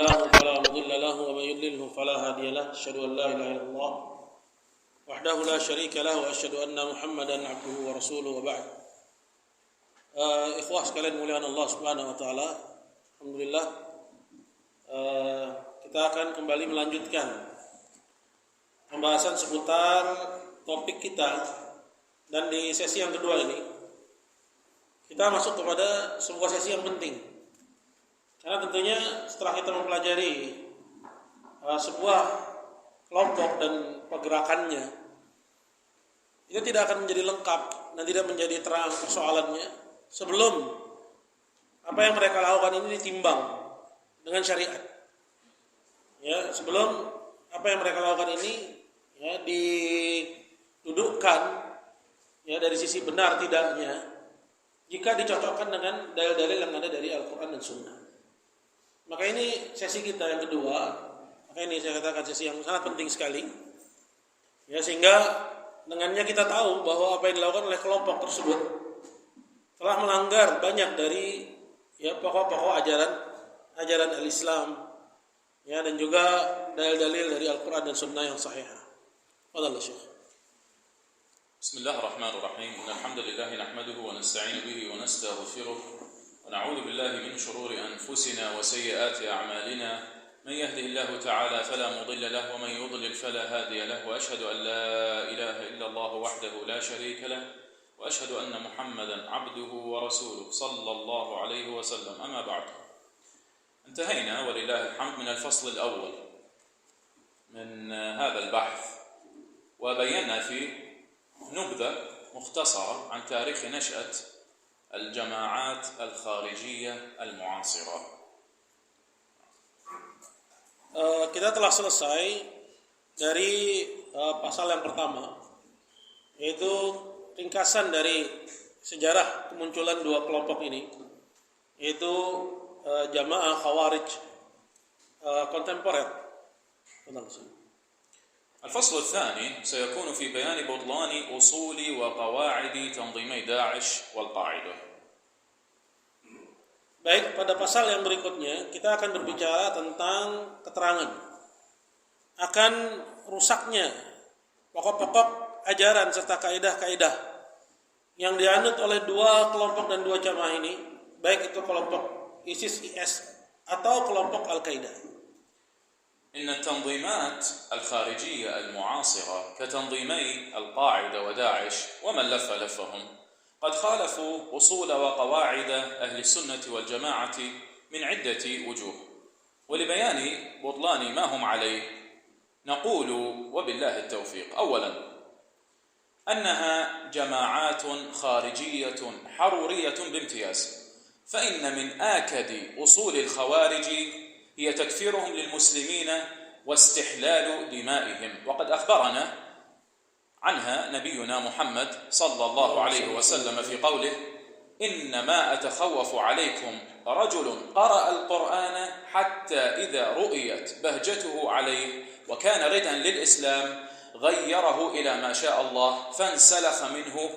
له فلا مضل له ومن يضلله فلا هادي له أشهد أن لا إله إلا الله وحده لا شريك له وأشهد أن محمدا عبده ورسوله وبعد. Ikhwah sekalian muliaan Allah Subhanahu wa taala. Alhamdulillah kita akan kembali melanjutkan pembahasan seputar topik kita, dan di sesi yang kedua ini kita masuk kepada sebuah sesi yang penting. Karena tentunya setelah kita mempelajari sebuah kelompok dan pergerakannya, itu tidak akan menjadi lengkap dan tidak menjadi terang persoalannya sebelum apa yang mereka lakukan ini ditimbang dengan syariat. Ya, sebelum apa yang mereka lakukan ini ya didudukkan ya dari sisi benar tidaknya, jika dicocokkan dengan dalil-dalil yang ada dari Al-Quran dan Sunnah. Maka ini sesi kita yang kedua. Maka ini saya katakan sesi yang sangat penting sekali. Ya, sehingga dengannya kita tahu bahwa apa yang dilakukan oleh kelompok tersebut telah melanggar banyak dari ya pokok-pokok ajaran al-Islam ya, dan juga dalil-dalil dari Al-Quran dan Sunnah yang sahih. Fadhal Syekh. Bismillahirrahmanirrahim. Alhamdulillah nahmaduhu wa nasta'inu bihi wa nastaghfiruh wa na'udzu billahi min shururi anfusina wa sayyiati a'malina. من يهده الله تعالى فلا مضل له ومن يضلل فلا هادي له وأشهد أن لا إله إلا الله وحده لا شريك له وأشهد أن محمدا عبده ورسوله صلى الله عليه وسلم. أما بعد، انتهينا ولله الحمد من الفصل الأول من هذا البحث، وبينا فيه نبذة مختصرة عن تاريخ نشأة الجماعات الخارجية المعاصرة. Kita telah selesai dari pasal yang pertama, yaitu ringkasan dari sejarah kemunculan dua kelompok ini, yaitu jamaah Khawarij kontemporer. الفصل الثاني سيكون في بيان بطلان أصول وقواعد تنظيمي داعش والقاعدة. Baik, pada pasal yang berikutnya kita akan berbicara tentang keterangan akan rusaknya pokok-pokok ajaran serta kaidah-kaidah yang dianut oleh dua kelompok dan dua jamaah ini, baik itu kelompok ISIS atau kelompok Al-Qaeda. إن التنظيمات الخارجية المعاصرة كتنظيمي القاعدة وداعش ومن لفهم قد خالفوا أصول وقواعد أهل السنة والجماعة من عدة وجوه، ولبيان بطلان ما هم عليه نقول وبالله التوفيق: أولا، أنها جماعات خارجية حرورية بامتياز، فإن من آكد أصول الخوارج هي تكفيرهم للمسلمين واستحلال دمائهم، وقد أخبرنا عنها نبينا محمد صلى الله عليه وسلم في قوله: إنما أتخوف عليكم رجل قرأ القرآن حتى إذا رؤيت بهجته عليه وكان ردءا للإسلام غيره إلى ما شاء الله فانسلخ منه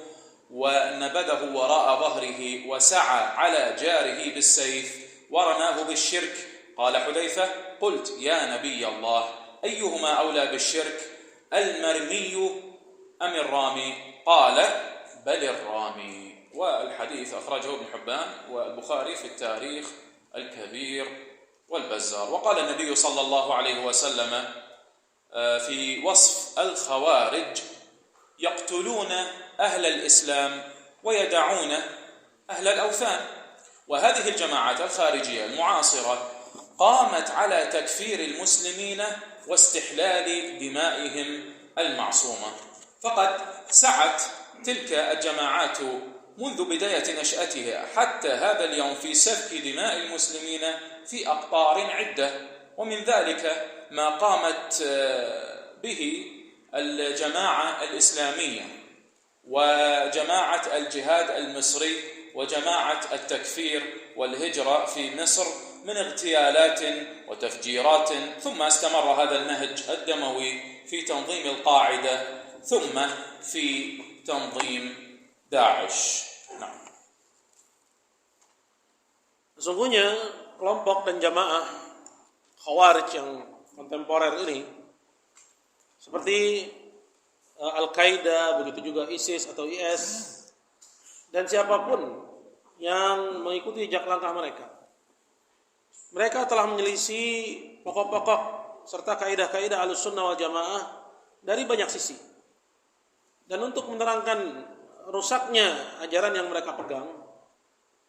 ونبذه وراء ظهره وسعى على جاره بالسيف ورماه بالشرك. قال حذيفة: قلت يا نبي الله أيهما أولى بالشرك، المرمي أم الرامي؟ قال: بل الرامي. والحديث أخرجه ابن حبان والبخاري في التاريخ الكبير والبزار. وقال النبي صلى الله عليه وسلم في وصف الخوارج: يقتلون أهل الإسلام ويدعون أهل الأوثان. وهذه الجماعات الخارجية المعاصرة قامت على تكفير المسلمين واستحلال دمائهم المعصومة، فقد سعت تلك الجماعات منذ بداية نشأتها حتى هذا اليوم في سفك دماء المسلمين في أقطار عدة، ومن ذلك ما قامت به الجماعة الإسلامية وجماعة الجهاد المصري وجماعة التكفير والهجرة في مصر من اغتيالات وتفجيرات، ثم استمر هذا النهج الدموي في تنظيم القاعدة ثم في تنظيم داعش. نعم. Sesungguhnya kelompok dan jamaah Khawarij yang kontemporer ini, seperti Al-Qaeda, begitu juga ISIS atau IS, dan siapapun yang mengikuti jejak langkah mereka. Mereka telah menyelisih pokok-pokok serta kaidah-kaidah Ahlussunnah wal Jamaah dari banyak sisi. Dan untuk menerangkan rusaknya ajaran yang mereka pegang,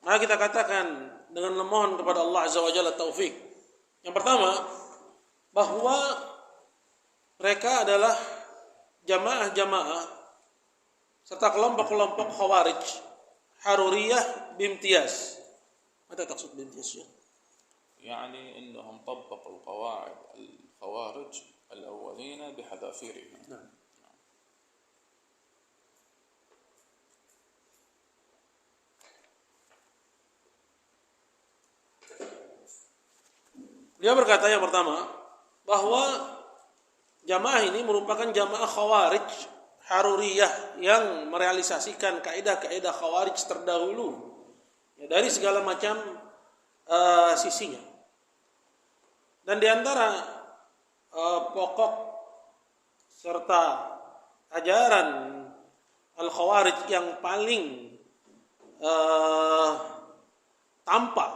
maka kita katakan dengan memohon kepada Allah Azza wa Jalla taufik. Yang pertama, bahwa mereka adalah jamaah-jamaah serta kelompok-kelompok Khawarij Haruriyah bimtiaz. Apa maksud bimtiaz? يعني أنهم طبقوا القواعد الخوارج الأولين بحذافيرهم. نعم. Dia berkata yang pertama, bahwa jamaah ini merupakan jamaah Khawarij Haruriyah yang merealisasikan kaidah-kaidah Khawarij terdahulu, ya, dari segala macam sisinya. Dan di antara pokok serta ajaran Al-Khawarij yang paling tampak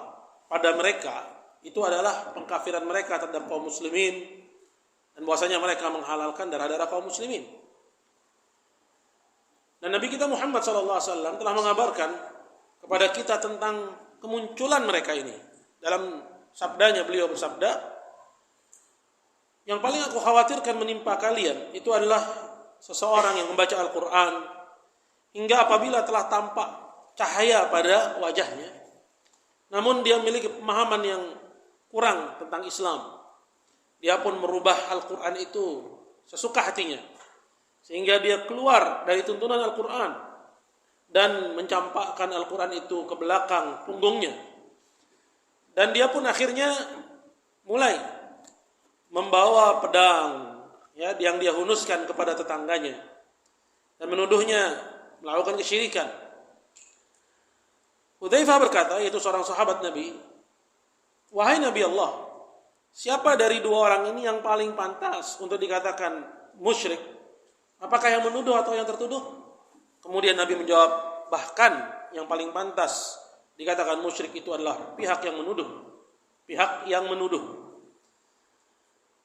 pada mereka itu adalah pengkafiran mereka terhadap kaum muslimin, dan bahwasanya mereka menghalalkan darah-darah kaum muslimin. Dan Nabi kita Muhammad SAW telah mengabarkan kepada kita tentang kemunculan mereka ini. Dalam sabdanya beliau bersabda, yang paling aku khawatirkan menimpa kalian itu adalah seseorang yang membaca Al-Quran hingga apabila telah tampak cahaya pada wajahnya, namun dia memiliki pemahaman yang kurang tentang Islam, dia pun merubah Al-Quran itu sesuka hatinya, sehingga dia keluar dari tuntunan Al-Quran dan mencampakkan Al-Quran itu ke belakang punggungnya. Dan dia pun akhirnya mulai membawa pedang, ya, yang dia hunuskan kepada tetangganya dan menuduhnya melakukan kesyirikan. Hudzaifah berkata, yaitu seorang sahabat Nabi, wahai Nabi Allah, siapa dari dua orang ini yang paling pantas untuk dikatakan musyrik? Apakah yang menuduh atau yang tertuduh? Kemudian Nabi menjawab, bahkan yang paling pantas dikatakan musyrik itu adalah pihak yang menuduh. Pihak yang menuduh.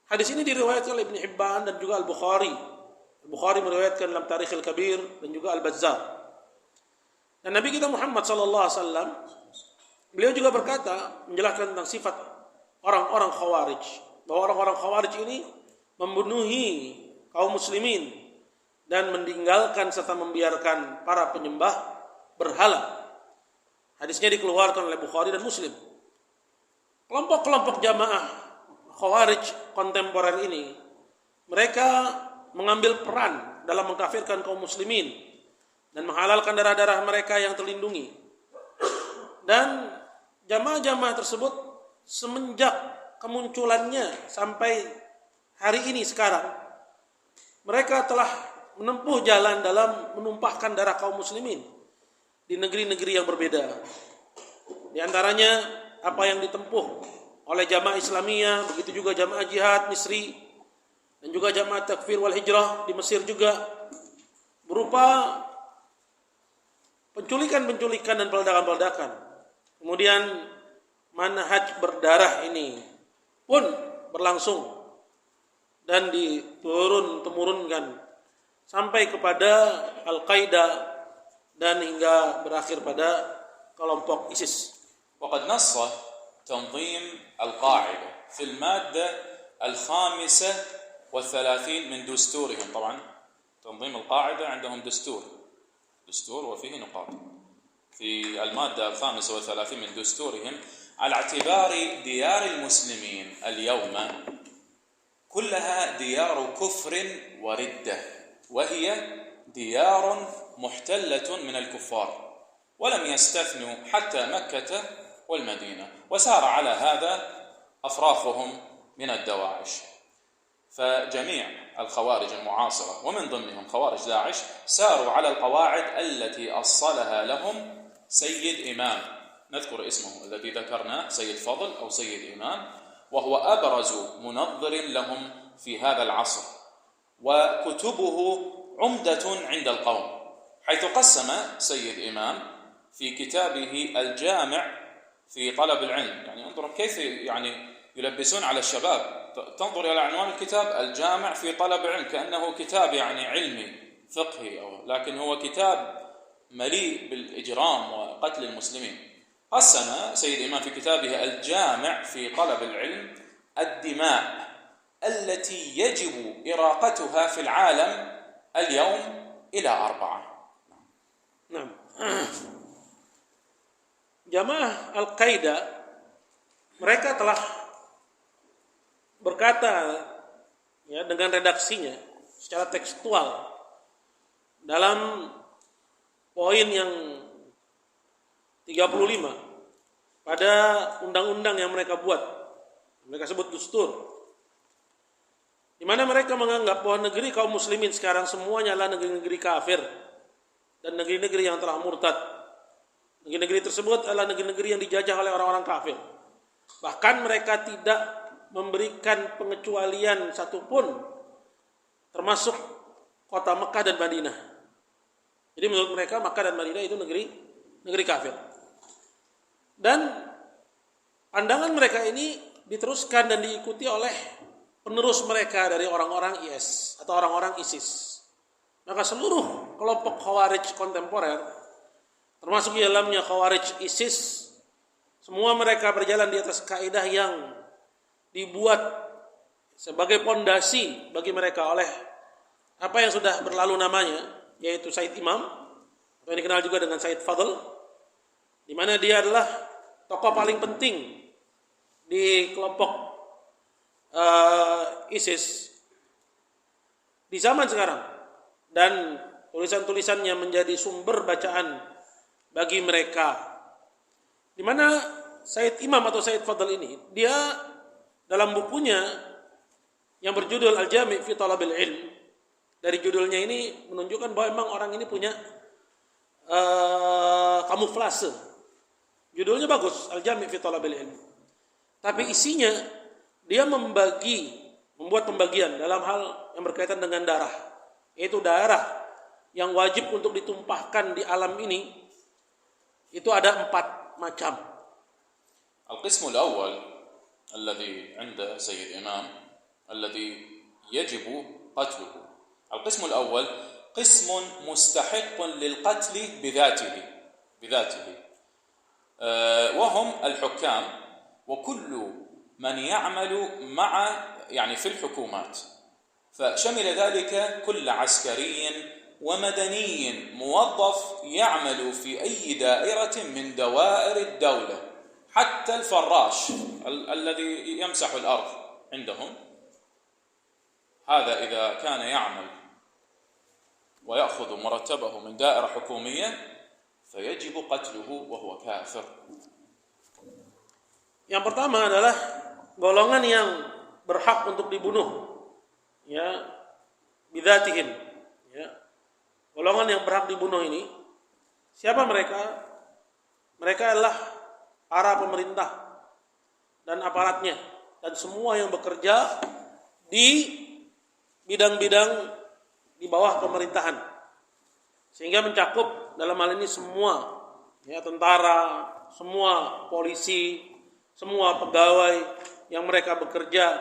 Hadis ini diriwayatkan oleh Ibnu Hibban dan juga Al-Bukhari. Al-Bukhari meriwayatkan dalam Tarikhul Kabir dan juga Al-Bazzar. Dan Nabi kita Muhammad SAW, beliau juga berkata, menjelaskan tentang sifat orang-orang Khawarij, bahwa orang-orang Khawarij ini membunuhi kaum muslimin dan meninggalkan serta membiarkan para penyembah berhala. Hadisnya dikeluarkan oleh Bukhari dan Muslim. Kelompok-kelompok jamaah Khawarij kontemporer ini, mereka mengambil peran dalam mengkafirkan kaum muslimin dan menghalalkan darah-darah mereka yang terlindungi. Dan jamaah-jamaah tersebut semenjak kemunculannya sampai hari ini sekarang, mereka telah menempuh jalan dalam menumpahkan darah kaum muslimin di negeri-negeri yang berbeda. Di antaranya apa yang ditempuh oleh jamaah Islamiyah, begitu juga jamaah jihad Misri, dan juga jamaah takfir wal hijrah di Mesir juga, berupa penculikan-penculikan dan peledakan-peledakan. Kemudian manhaj berdarah ini pun berlangsung dan diturun-temurunkan sampai kepada Al-Qaeda dan hingga berakhir pada kelompok ISIS. وقد نص تنظيم القاعدة في المادة 35 من دستورهم. طبعا تنظيم القاعدة عندهم دستور وفيه نقاط. في المادة 35 من دستورهم على اعتبار ديار المسلمين اليوم كلها ديار كفر وردة، وهي ديار محتلة من الكفار، ولم يستثنوا حتى مكة والمدينة، وسار على هذا أفراخهم من الدواعش. فجميع الخوارج المعاصرة ومن ضمنهم خوارج داعش ساروا على القواعد التي أصلها لهم سيد إمام، نذكر اسمه الذي ذكرناه، سيد فضل أو سيد إمام، وهو أبرز منظر لهم في هذا العصر، وكتبه عمدة عند القوم، حيث قسم سيد إمام في كتابه الجامع في طلب العلم. يعني انظروا كيف يعني يلبسون على الشباب. تنظر إلى عنوان الكتاب الجامع في طلب العلم كأنه كتاب يعني علمي فقهي، لكن هو كتاب مليء بالإجرام وقتل المسلمين. قسم سيد إمام في كتابه الجامع في طلب العلم الدماء التي يجب إراقتها في العالم اليوم إلى 4. Nah, Jamaah Al-Qaeda mereka telah berkata ya dengan redaksinya secara tekstual dalam poin yang 35 pada undang-undang yang mereka buat, mereka sebut Dustur, di mana mereka menganggap bahwa negeri kaum muslimin sekarang semuanya adalah negeri-negeri kafir dan negeri-negeri yang telah murtad. Negeri-negeri tersebut adalah negeri-negeri yang dijajah oleh orang-orang kafir. Bahkan mereka tidak memberikan pengecualian satupun, termasuk kota Mekah dan Madinah. Jadi menurut mereka Mekah dan Madinah itu negeri kafir. Dan pandangan mereka ini diteruskan dan diikuti oleh penerus mereka dari orang-orang IS atau orang-orang ISIS. Maka seluruh kelompok Khawarij kontemporer, termasuk di dalamnya Khawarij ISIS, semua mereka berjalan di atas kaidah yang dibuat sebagai pondasi bagi mereka oleh apa yang sudah berlalu namanya, yaitu Said Imam, atau yang dikenal juga dengan Said Fadl, di mana dia adalah tokoh paling penting di kelompok ISIS di zaman sekarang. Dan tulisan-tulisannya menjadi sumber bacaan bagi mereka. Di mana Said Imam atau Said Fadl ini, dia dalam bukunya yang berjudul Al-Jami' fi Talabil Ilm, dari judulnya ini menunjukkan bahwa memang orang ini punya kamuflase. Judulnya bagus, Al-Jami' fi Talabil Ilm. Tapi isinya dia membuat pembagian dalam hal yang berkaitan dengan darah. Yaitu darah yang wajib untuk ditumpahkan di alam ini itu ada 4 macam. القسم الأول الذي عند سيد إمام الذي يجب قتله. القسم الأول قسم مستحق للقتل بذاته وهم الحكام وكل من يعمل في الحكومات، فشمل ذلك كل عسكري ومدني موظف يعمل في أي دائرة من دوائر الدولة، حتى الفراش الذي يمسح الأرض عندهم، هذا إذا كان يعمل ويأخذ مرتبه من دائرة حكومية فيجب قتله وهو كافر. Yang pertama adalah golongan yang berhak untuk dibunuh, ya, bidzatihim, ya. Golongan yang berhak dibunuh ini siapa mereka? Mereka adalah para pemerintah dan aparatnya dan semua yang bekerja di bidang-bidang di bawah pemerintahan, sehingga mencakup dalam hal ini semua, ya, tentara, semua polisi, semua pegawai yang mereka bekerja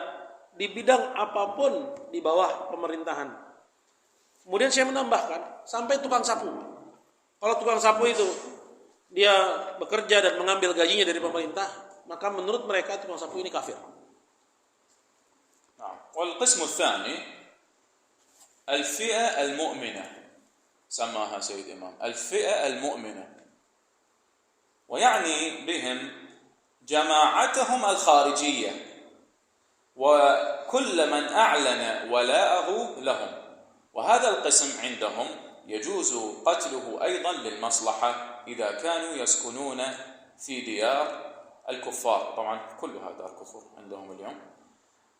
di bidang apapun di bawah pemerintahan. Kemudian saya menambahkan sampai tukang sapu. Kalau tukang sapu itu dia bekerja dan mengambil gajinya dari pemerintah, maka menurut mereka tukang sapu ini kafir. والقسم الثاني الفئة المؤمنة، سماها سيد إمام الفئة المؤمنة، ويعني بهم جماعتهم الخارجية وكل من أعلن ولاءه لهم، وهذا القسم عندهم يجوز قتله أيضا للمصلحة إذا كانوا يسكنون في ديار الكفار، طبعا كلها دار كفر عندهم اليوم،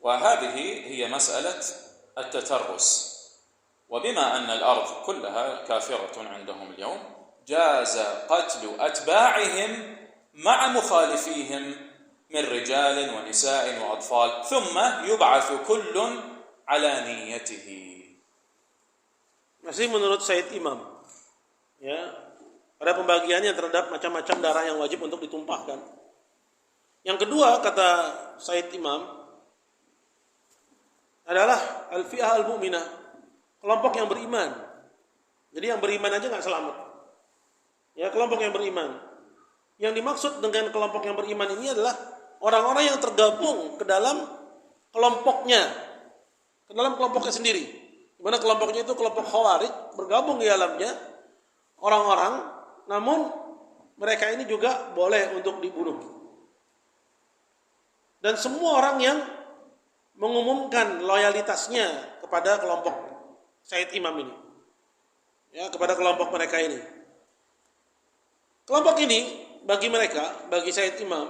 وهذه هي مسألة التترس. وبما أن الأرض كلها كافرة عندهم اليوم جاز قتل أتباعهم مع مخالفيهم من رجال ونساء وأطفال ثم يبعث كل على نيته. Masih menurut Said Imam, ya, pada pembagiannya terhadap macam-macam darah yang wajib untuk ditumpahkan. Yang kedua, kata Said Imam, adalah al-fi'ah al-mu'minah, kelompok yang beriman. Jadi yang beriman aja nggak selamat. Ya, kelompok yang beriman. Yang dimaksud dengan kelompok yang beriman ini adalah orang-orang yang tergabung ke dalam kelompoknya, ke dalam kelompoknya sendiri. Di mana kelompoknya itu kelompok Khawarij, bergabung di dalamnya orang-orang, namun mereka ini juga boleh untuk dibunuh. Dan semua orang yang mengumumkan loyalitasnya kepada kelompok Said Imam ini, ya, kepada kelompok mereka ini. Kelompok ini bagi mereka, bagi Said Imam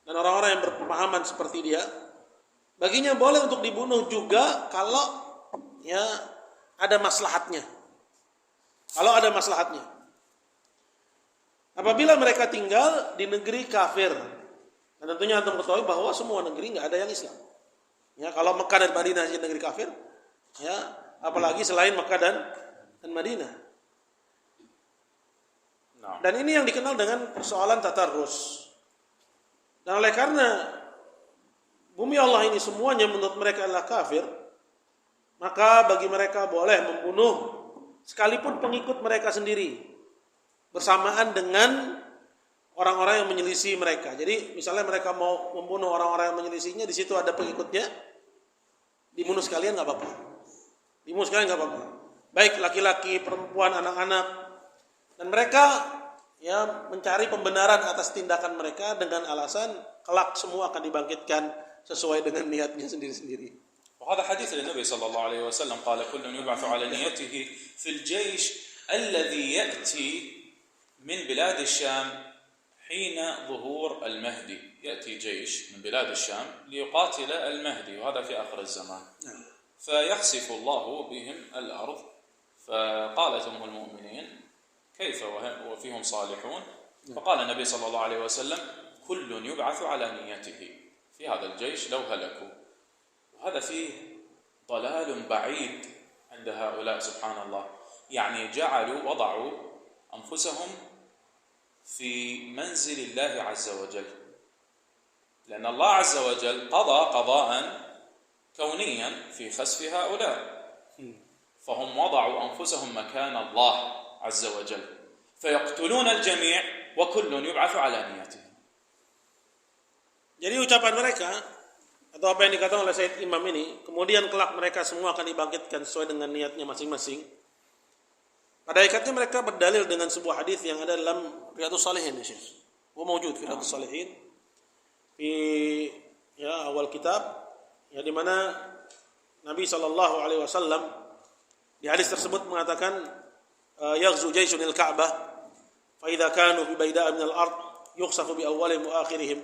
dan orang-orang yang berpemahaman seperti dia, baginya boleh untuk dibunuh juga kalau ya ada maslahatnya. Kalau ada maslahatnya. Apabila mereka tinggal di negeri kafir, dan tentunya antum ketahui bahwa semua negeri nggak ada yang Islam. Ya, kalau Mekah dan Madinah jadi negeri kafir, ya, apalagi selain Mekah dan Madinah. Dan ini yang dikenal dengan persoalan tatarrus. Dan oleh karena bumi Allah ini semuanya menurut mereka adalah kafir, maka bagi mereka boleh membunuh sekalipun pengikut mereka sendiri bersamaan dengan orang-orang yang menyelisih mereka. Jadi misalnya mereka mau membunuh orang-orang yang menyelisihinya, di situ ada pengikutnya, dibunuh sekalian nggak apa-apa. Dibunuh sekalian nggak apa-apa. Baik laki-laki, perempuan, anak-anak, dan mereka ya mencari pembenaran atas tindakan mereka dengan alasan kelak semua akan dibangkitkan sesuai dengan niatnya sendiri-sendiri. وهذا حديث للنبي صلى الله عليه وسلم قال كل يبعث على نيته في الجيش الذي يأتي من بلاد الشام حين ظهور المهدي. يأتي جيش من بلاد الشام ليقاتل المهدي وهذا في آخر الزمان. فيخسف الله بهم الأرض فقالت أم المؤمنين كيف وفيهم صالحون؟ فقال النبي صلى الله عليه وسلم كل يبعث على نيته في هذا الجيش لو هلكوا. وهذا فيه ضلال بعيد عند هؤلاء سبحان الله. يعني وضعوا أنفسهم في منزل الله عز وجل، لأن الله عز وجل قضى قضاء كونيا في خسف هؤلاء، فهم وضعوا أنفسهم مكان الله عز وجل فيقتلون الجميع وكل يبعث على نيته. Jadi ucapan mereka atau apa yang dikatakan oleh Said Imam ini, kemudian kelak mereka semua akan dibangkitkan sesuai dengan niatnya masing-masing. Pada hakikatnya mereka berdalil dengan sebuah hadis yang ada dalam Riyadhus Shalihin, Syekh. Wa mawjud fi Riyadhus Shalihin di ya awal kitab, ya, di mana Nabi sallallahu alaihi wasallam di hadis tersebut mengatakan yaghzu jayshunil Ka'bah fa idza kanu fi bayda'a min al-ard yukhsafu bi awwalihim wa akhirihim.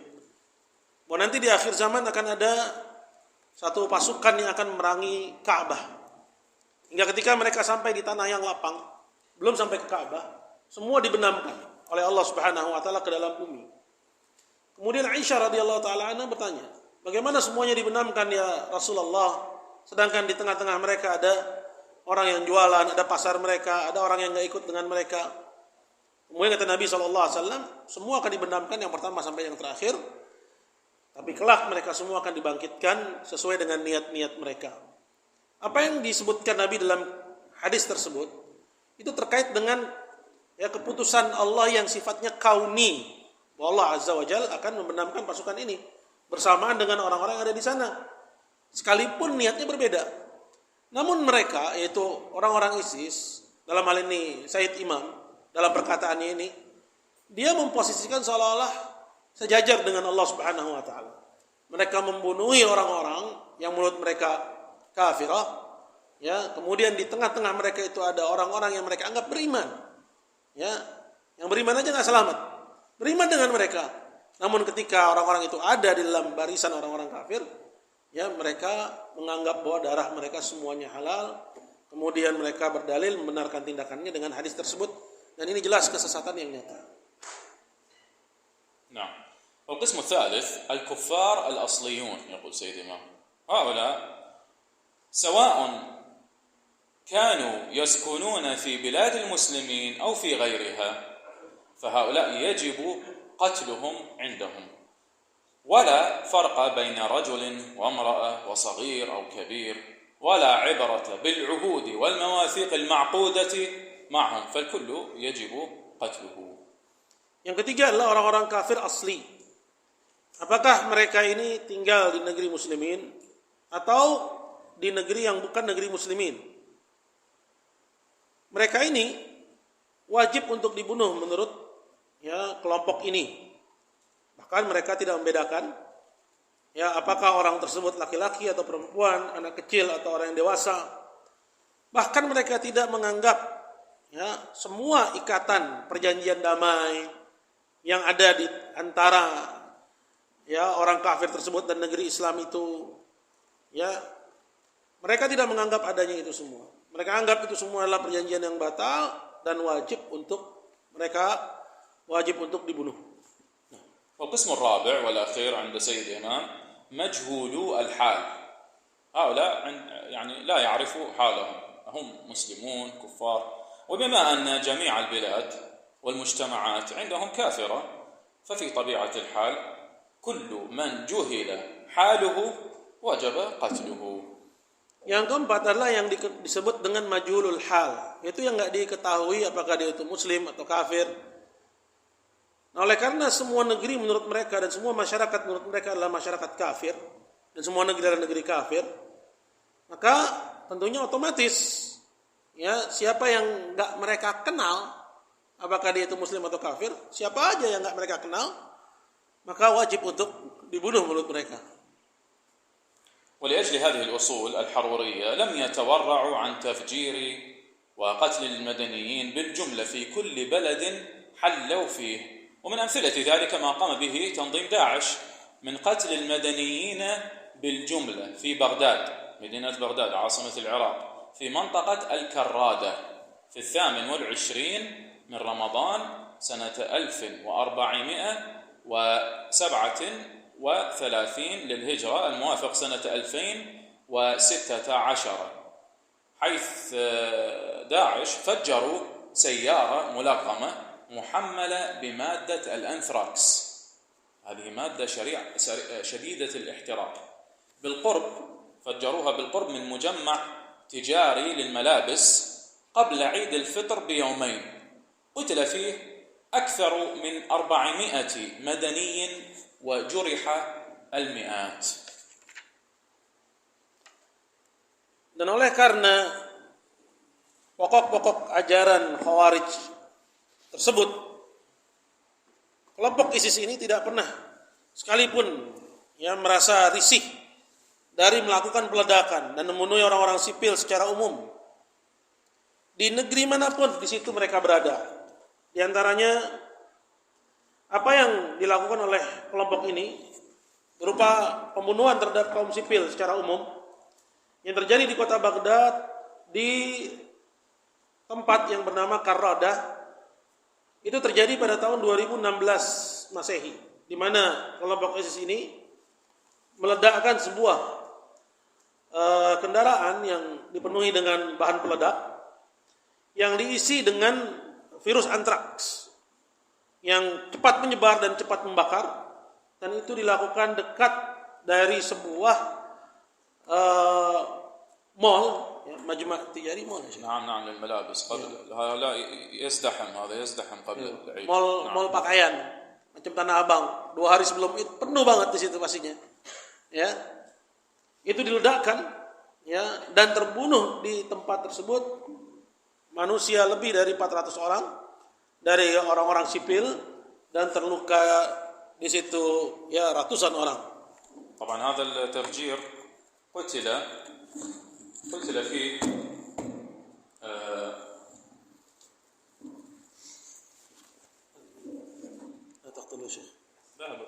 Bahwa nanti di akhir zaman akan ada satu pasukan yang akan merangi Ka'bah. Hingga ketika mereka sampai di tanah yang lapang, belum sampai ke Ka'bah, semua dibenamkan oleh Allah Subhanahu wa taala ke dalam bumi. Kemudian Aisyah radhiyallahu taala anha bertanya, "Bagaimana semuanya dibenamkan ya Rasulullah, sedangkan di tengah-tengah mereka ada orang yang jualan, ada pasar mereka, ada orang yang enggak ikut dengan mereka?" Kemudian kata Nabi sallallahu alaihi wasallam, "Semua akan dibenamkan yang pertama sampai yang terakhir. Tapi kelak mereka semua akan dibangkitkan sesuai dengan niat-niat mereka." Apa yang disebutkan Nabi dalam hadis tersebut itu terkait dengan ya keputusan Allah yang sifatnya kauni, bahwa Allah Azza wa Jalla akan membenamkan pasukan ini bersamaan dengan orang-orang yang ada di sana, sekalipun niatnya berbeda. Namun mereka, yaitu orang-orang ISIS, dalam hal ini Said Imam dalam perkataannya ini, dia memposisikan seolah-olah sejajar dengan Allah Subhanahu wa taala. Mereka membunuhi orang-orang yang menurut mereka kafirah, ya, kemudian di tengah-tengah mereka itu ada orang-orang yang mereka anggap beriman. Ya, yang beriman aja enggak selamat. Beriman dengan mereka. Namun ketika orang-orang itu ada di dalam barisan orang-orang kafir, ya, mereka menganggap bahwa darah mereka semuanya halal. Kemudian mereka berdalil membenarkan tindakannya dengan hadis tersebut, dan ini jelas kesesatan yang nyata. نعم. والقسم الثالث الكفار الأصليون، يقول سيد إمام، هؤلاء سواء كانوا يسكنون في بلاد المسلمين أو في غيرها، فهؤلاء يجب قتلهم عندهم، ولا فرق بين رجل وامرأة وصغير أو كبير، ولا عبرة بالعهود والمواثيق المعقودة معهم، فالكل يجب قتله. Yang ketiga adalah orang-orang kafir asli. Apakah mereka ini tinggal di negeri muslimin atau di negeri yang bukan negeri muslimin? Mereka ini wajib untuk dibunuh menurut kelompok ini. Bahkan mereka tidak membedakan apakah orang tersebut laki-laki atau perempuan, anak kecil atau orang yang dewasa. Bahkan mereka tidak menganggap semua ikatan perjanjian damai yang ada di antara orang kafir tersebut dan negeri Islam itu, mereka tidak menganggap adanya itu semua. Mereka anggap itu semua adalah perjanjian yang batal dan wajib untuk dibunuh. والقسم الرابع والأخير عند سيد الإمام مجهولو الحال، هؤلاء يعني لا يعرفوا حالهم، هم مسلمون كفار، وبما أن جميع البلاد والمجتمعات عندهم كافرة، ففي طبيعة الحال كل من جهل حاله وجب قتله. Yang keempat adalah yang disebut dengan majhulul hal, yaitu yang enggak diketahui apakah dia itu muslim atau kafir. Nah, oleh karena semua negeri menurut mereka dan semua masyarakat menurut mereka adalah masyarakat kafir dan semua negeri adalah negeri kafir, maka tentunya otomatis siapa yang enggak mereka kenal apakah dia itu muslim atau kafir, siapa aja yang enggak mereka kenal, maka wajib untuk dibunuh menurut mereka. ولأجل هذه الأصول الحرورية لم يتورعوا عن تفجير وقتل المدنيين بالجملة في كل بلد حلوا فيه، ومن أمثلة ذلك ما قام به تنظيم داعش من قتل المدنيين بالجملة في بغداد، مدينة بغداد عاصمة العراق، في منطقة الكرادة في 28 من رمضان سنة 1437 للهجرة الموافق سنة 2016، حيث داعش فجروا سيارة ملغمة محملة بمادة الأنثراكس، هذه مادة شديدة الاحتراق، فجروها بالقرب من مجمع تجاري للملابس قبل عيد الفطر بيومين، قتل فيه أكثر من 400 مدني وجرح المئات. Dan oleh karena pokok-pokok ajaran Khawarij tersebut, kelompok ISIS ini tidak pernah sekalipun merasa risih dari melakukan peledakan dan membunuh orang-orang sipil secara umum di negeri manapun di situ mereka berada. Di antaranya apa yang dilakukan oleh kelompok ini berupa pembunuhan terhadap kaum sipil secara umum yang terjadi di kota Baghdad di tempat yang bernama Karradah. Itu terjadi pada tahun 2016 Masehi, di mana kelompok ISIS ini meledakkan sebuah kendaraan yang dipenuhi dengan bahan peledak yang diisi dengan virus antraks yang cepat menyebar dan cepat membakar, dan itu dilakukan dekat dari sebuah mall, majma' tijari mall. نعم للملابس قبل لا يزدحم قبل العيد. Mall pakaian macam Tanah Abang 2 hari sebelum itu penuh banget di situ pastinya. Itu diledakkan dan terbunuh di tempat tersebut manusia lebih dari 400 orang dari orang-orang sipil, dan terluka di situ ratusan orang. طبعا هذا التفجير قتل فيه لا تقتلوا شيخ. ذهب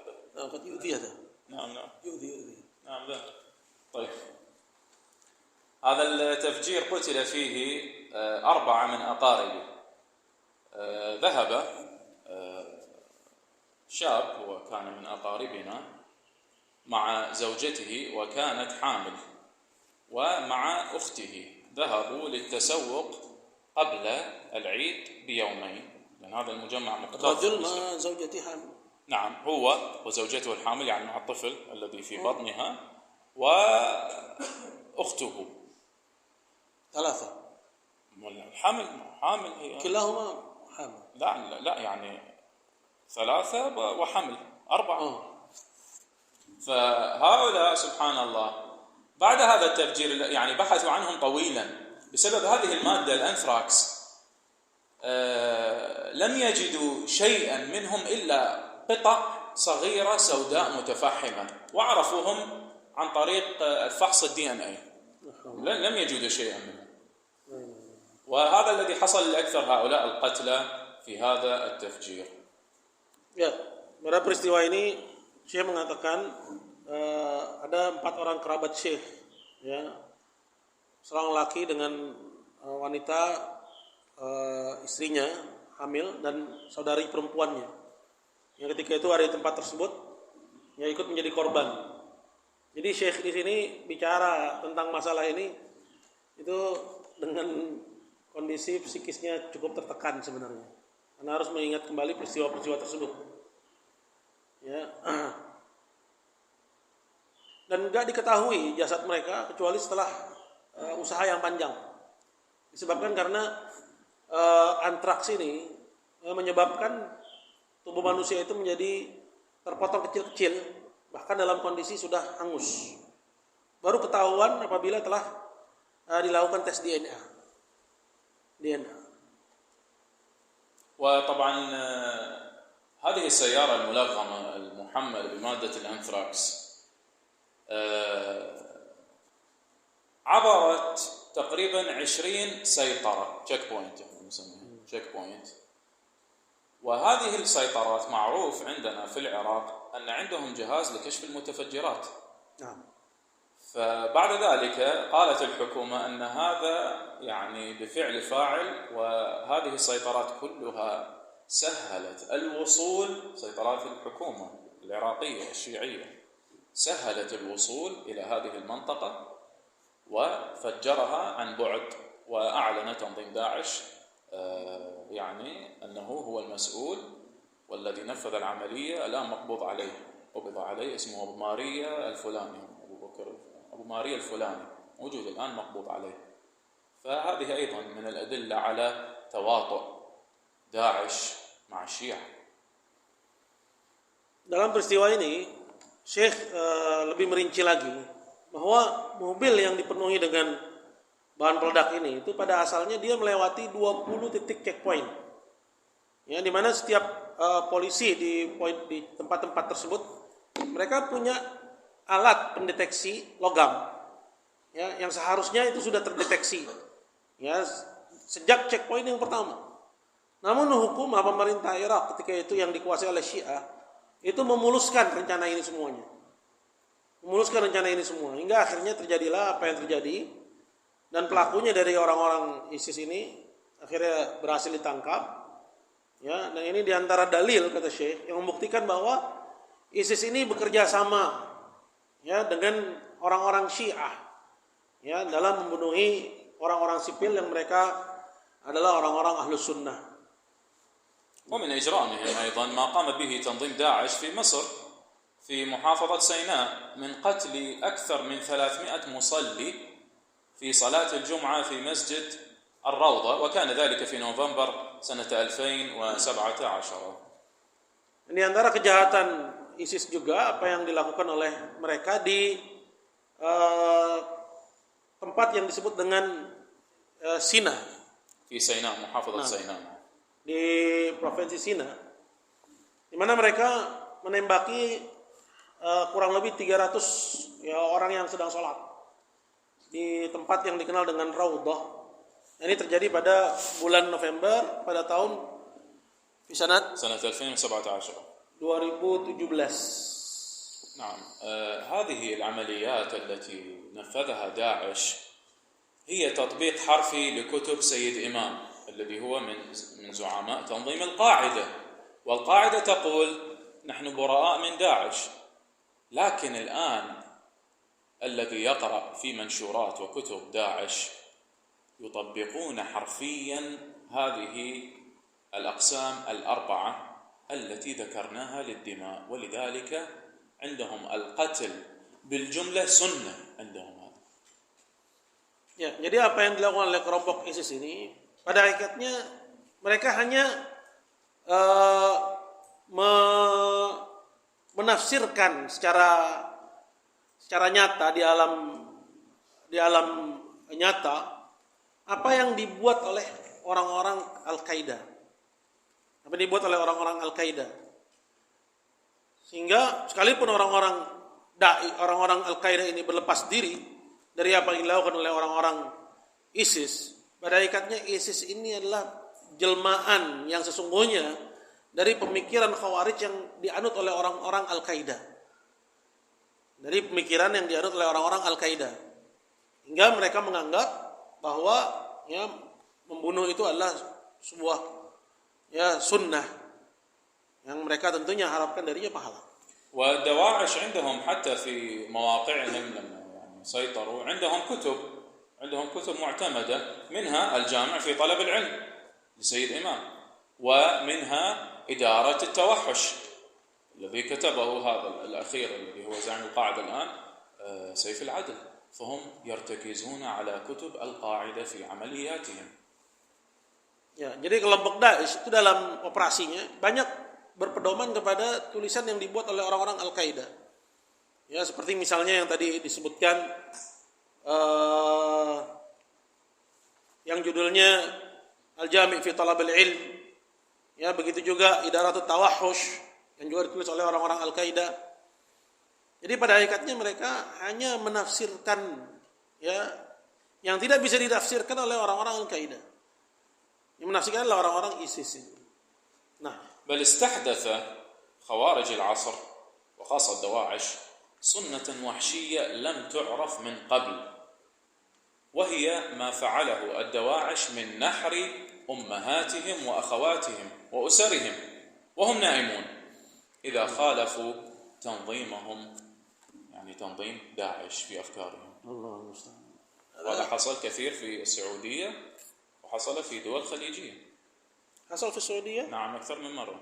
قد يؤذي هذا. نعم يؤذي. نعم ذهب. طيب هذا التفجير قتل فيه 4 من أقاربه. ذهب شاب هو كان من أقاربنا مع زوجته وكانت حامل، ومع أخته ذهبوا للتسوق قبل العيد بيومين، لأن هذا المجمع مختص. الرجل مع زوجته حامل. نعم، هو وزوجته الحامل، يعني مع الطفل الذي في بطنها وأخته. 3. حامل هي كلاهما حامل. لا يعني 3 وحمل 4. فهؤلاء سبحان الله بعد هذا التفجير يعني بحثوا عنهم طويلا بسبب هذه المادة الأنثراكس. لم يجدوا شيئا منهم إلا قطع صغيرة سوداء متفحمة، وعرفوهم عن طريق الفحص الDNA. لم يجدوا شيئا منهم، وهذا الذي حصل لأكثر هؤلاء القتلى في هذا التفجير. Ya, pada peristiwa ini Syekh mengatakan ada 4 orang kerabat Syekh, ya, seorang laki dengan wanita istrinya hamil dan saudari perempuannya. Yang ketika itu ada di tempat tersebut, yang ikut menjadi korban. Jadi Syekh di sini bicara tentang masalah ini itu dengan kondisi psikisnya cukup tertekan sebenarnya, karena harus mengingat kembali peristiwa-peristiwa tersebut. Ya. Dan enggak diketahui jasad mereka kecuali setelah usaha yang panjang. Disebabkan karena antraks ini menyebabkan tubuh manusia itu menjadi terpotong kecil-kecil, bahkan dalam kondisi sudah hangus. Baru ketahuan apabila telah dilakukan tes DNA. وطبعا هذه السيارة الملغمة المحملة بمادة الأنثراكس عبرت تقريبا 20 سيطرة تشيك بوينت. وهذه السيطرات معروف عندنا في العراق أن عندهم جهاز لكشف المتفجرات. نعم. فبعد ذلك قالت الحكومة أن هذا يعني بفعل فاعل، وهذه السيطرات كلها سهلت الوصول، سيطرات الحكومة العراقية الشيعية سهلت الوصول إلى هذه المنطقة وفجرها عن بعد، وأعلن تنظيم داعش يعني أنه هو المسؤول والذي نفذ العملية. الآن مقبوض عليه اسمه أبو ماريا الفلاني، أبو ماريا الفلاني موجود الآن مقبوض عليه. فهذه أيضا من الأدلة على تواطؤ داعش مع الشيعة. Dalam peristiwa ini Syekh lebih merinci lagi bahwa mobil yang dipenuhi dengan bahan peledak ini itu pada asalnya dia melewati 20 titik checkpoint, ya, di mana setiap polisi di tempat-tempat tersebut mereka punya alat pendeteksi logam, ya, yang seharusnya itu sudah terdeteksi, ya, sejak checkpoint yang pertama. Namun hukum pemerintah Irak ketika itu yang dikuasai oleh Syiah itu memuluskan rencana ini semuanya, hingga akhirnya terjadilah apa yang terjadi, dan pelakunya dari orang-orang ISIS ini akhirnya berhasil ditangkap, ya. Dan ini diantara dalil, kata Syekh, yang membuktikan bahwa ISIS ini bekerja sama, ya, dengan orang-orang Syiah, ya, dalam membunuhi orang-orang sipil yang mereka adalah orang-orang Ahlus Sunnah. ومن إجرامهم أيضا ما قام به تنظيم داعش في مصر في محافظة سيناء من قتل أكثر من 300 مصلي في صلاة الجمعة في مسجد الروضة، وكان ذلك في نوفمبر سنة 2017. Di antara kejahatan ISIS juga apa yang dilakukan oleh mereka di tempat yang disebut dengan Sina. Di Sina, محافظة Sina. Di provinsi Sina, di mana mereka menembaki kurang lebih 300 orang yang sedang sholat di tempat yang dikenal dengan Raudhah. Ini terjadi pada bulan November pada tahun سنة 2017. نعم. هذه العمليات التي نفذها داعش هي تطبيق حرفي لكتب سيد إمام الذي هو من زعماء تنظيم القاعدة، والقاعدة تقول نحن براء من داعش، لكن الآن الذي يقرأ في منشورات وكتب داعش يطبقون حرفيا هذه الأقسام الأربعة التي ذكرناها للدماء، ولذلك عندهم القتل بالجملة سنة عندهم هذا. Ya, jadi apa yang dilakukan oleh kelompok ISIS ini pada hakikatnya mereka hanya menafsirkan secara nyata di alam nyata apa yang dibuat oleh orang-orang Al-Qaeda. Apa yang dibuat oleh orang-orang Al-Qaeda. Sehingga sekalipun orang-orang Al-Qaeda ini berlepas diri dari apa yang dilakukan oleh orang-orang ISIS, pada hakikatnya ISIS ini adalah jelmaan yang sesungguhnya dari pemikiran Khawarij yang dianut oleh orang-orang Al-Qaeda. Dari pemikiran yang dianut oleh orang-orang Al-Qaeda. Hingga mereka menganggap bahwa membunuh itu adalah sebuah sunnah yang mereka tentunya harapkan darinya pahala. والدواعش عندهم حتى في مواقعهم لما سيطروا عندهم كتب معتمدة، منها الجامع في طلب العلم لسيد إمام، ومنها إدارة التوحش الذي كتبه هذا الأخير الذي هو زعيم القاعدة الآن سيف العدل، فهم يرتكزون على كتب القاعدة في عملياتهم. Ya, jadi kelompok Daesh itu dalam operasinya banyak berpedoman kepada tulisan yang dibuat oleh orang-orang Al-Qaeda. Ya, seperti misalnya yang tadi disebutkan yang judulnya Al-Jami' fi Talab al-Ilm. Ya, begitu juga Idaratut Tawahhush yang juga ditulis oleh orang-orang Al-Qaeda. Jadi pada hakikatnya mereka hanya menafsirkan yang tidak bisa ditafsirkan oleh orang-orang Al-Qaeda. Yang menafsirkan adalah orang-orang ISIS ini. Nah, بل استحدث خوارج العصر وخاصة الدواعش سنة وحشية لم تعرف من قبل، وهي ما فعله الدواعش من نحر أمهاتهم وأخواتهم وأسرهم وهم نائمون إذا خالفوا تنظيمهم، يعني تنظيم داعش في أفكارهم. الله المستعان. وهذا حصل كثير في السعودية وحصل في دول خليجية. حصل في السعودية؟ نعم، أكثر من مرة.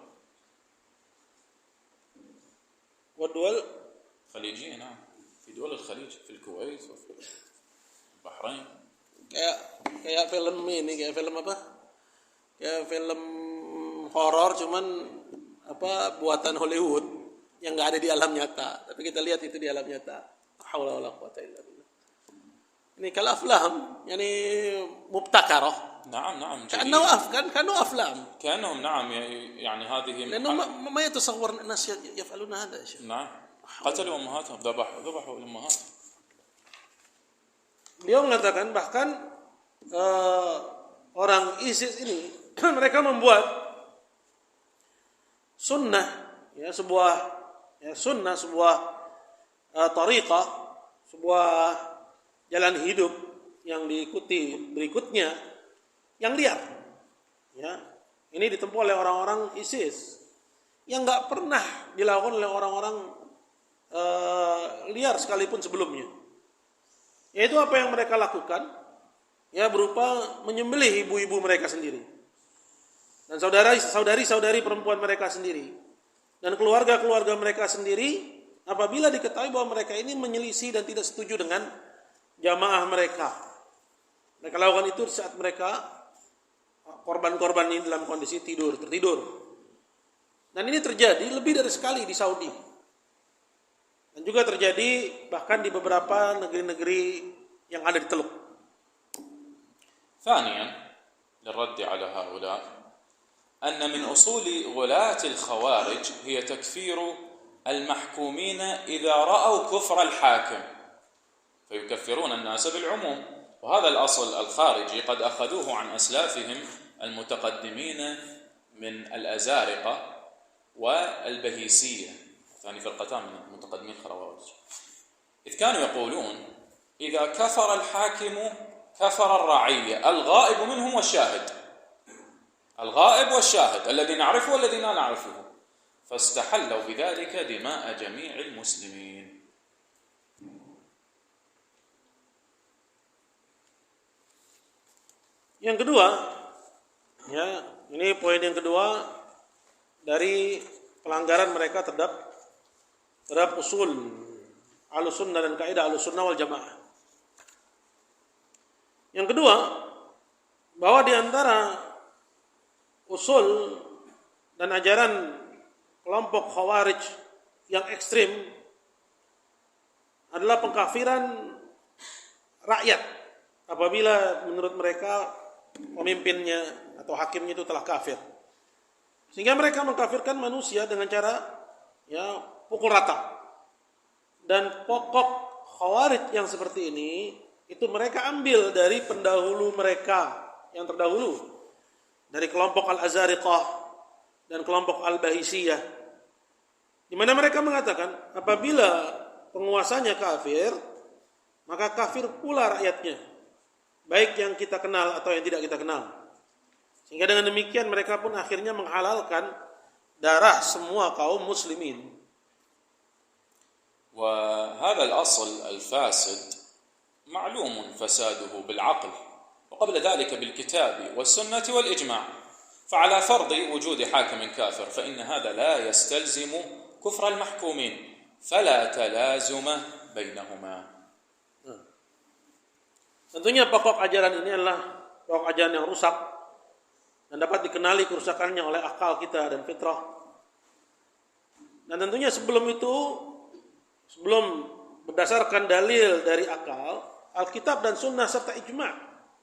والدول خليجية، نعم، في دول الخليج، في الكويت وفي البحرين. kayak film ini, kayak film apa? Kayak film horor cuman buatan Hollywood yang enggak ada di alam nyata, tapi kita lihat itu di alam nyata. Haula wala quwata illa billah. Ini kal aflam, yani mubtakarah. نعم كأنه أفلام كأنهم نعم، يعني هذه لأنه ما يتصور الناس يفعلون هذا يا شيخ. نعم، قتلوا أمهاتهم، ذبحوا الأمهات. Beliau mengatakan bahkan orang ISIS ini mereka membuat sunnah, sebuah tariqah, sebuah jalan hidup yang diikuti berikutnya yang liar. Ya, ini ditempuh oleh orang-orang ISIS yang nggak pernah dilakukan oleh orang-orang liar sekalipun sebelumnya. Yaitu apa yang mereka lakukan, berupa menyembelih ibu-ibu mereka sendiri dan saudari-saudari perempuan mereka sendiri dan keluarga-keluarga mereka sendiri apabila diketahui bahwa mereka ini menyelisih dan tidak setuju dengan jamaah mereka. Mereka lakukan itu saat mereka korban-korban ini dalam kondisi tertidur. Dan ini terjadi lebih dari sekali di Saudi. Dan juga terjadi bahkan di beberapa negeri-negeri yang ada di Teluk. ثانيا للرد على هؤلاء أن من أصول غلاة الخوارج هي تكفير المحكومين إذا رأوا كفر الحاكم، فيكفرون الناس بالعموم، وهذا الأصل الخارجي قد أخذوه عن أسلافهم المتقدمين من الأزارقة والبهيسية، ثاني فرقتان من المتقدمين الخوارج، إذ كانوا يقولون إذا كفر الحاكم كفر الرعية، الغائب منهم والشاهد، الغائب والشاهد الذي نعرفه والذي لا نعرفه، فاستحلوا بذلك دماء جميع المسلمين. Yang kedua, ya, ini poin yang kedua dari pelanggaran mereka terhadap usul Ahlussunnah dan kaidah Ahlussunnah wal Jamaah. Yang kedua, bahwa di antara usul dan ajaran kelompok Khawarij yang ekstrim adalah pengkafiran rakyat apabila menurut mereka pemimpinnya atau hakimnya itu telah kafir. Sehingga mereka mengkafirkan manusia dengan cara pukul rata. Dan pokok Khawarij yang seperti ini itu mereka ambil dari pendahulu mereka yang terdahulu, dari kelompok Al-Azariqah dan kelompok Al-Bahisiyah, di mana mereka mengatakan apabila penguasanya kafir, maka kafir pula rakyatnya, baik yang kita kenal atau yang tidak kita kenal. Sehingga dengan demikian mereka pun akhirnya menghalalkan darah semua kaum muslimin. وهذا الأصل الفاسد معلوم فساده بالعقل وقبل ذلك بالكتاب والسنة والإجماع، فعلى فرض وجود حاكم كافر فإن هذا لا يستلزم كفر المحكومين فلا تلازم بينهما. Tentunya pokok ajaran ini adalah pokok ajaran yang rusak dan dapat dikenali kerusakannya oleh akal kita dan fitrah. Dan tentunya sebelum berdasarkan dalil dari akal, Alkitab dan Sunnah serta ijma'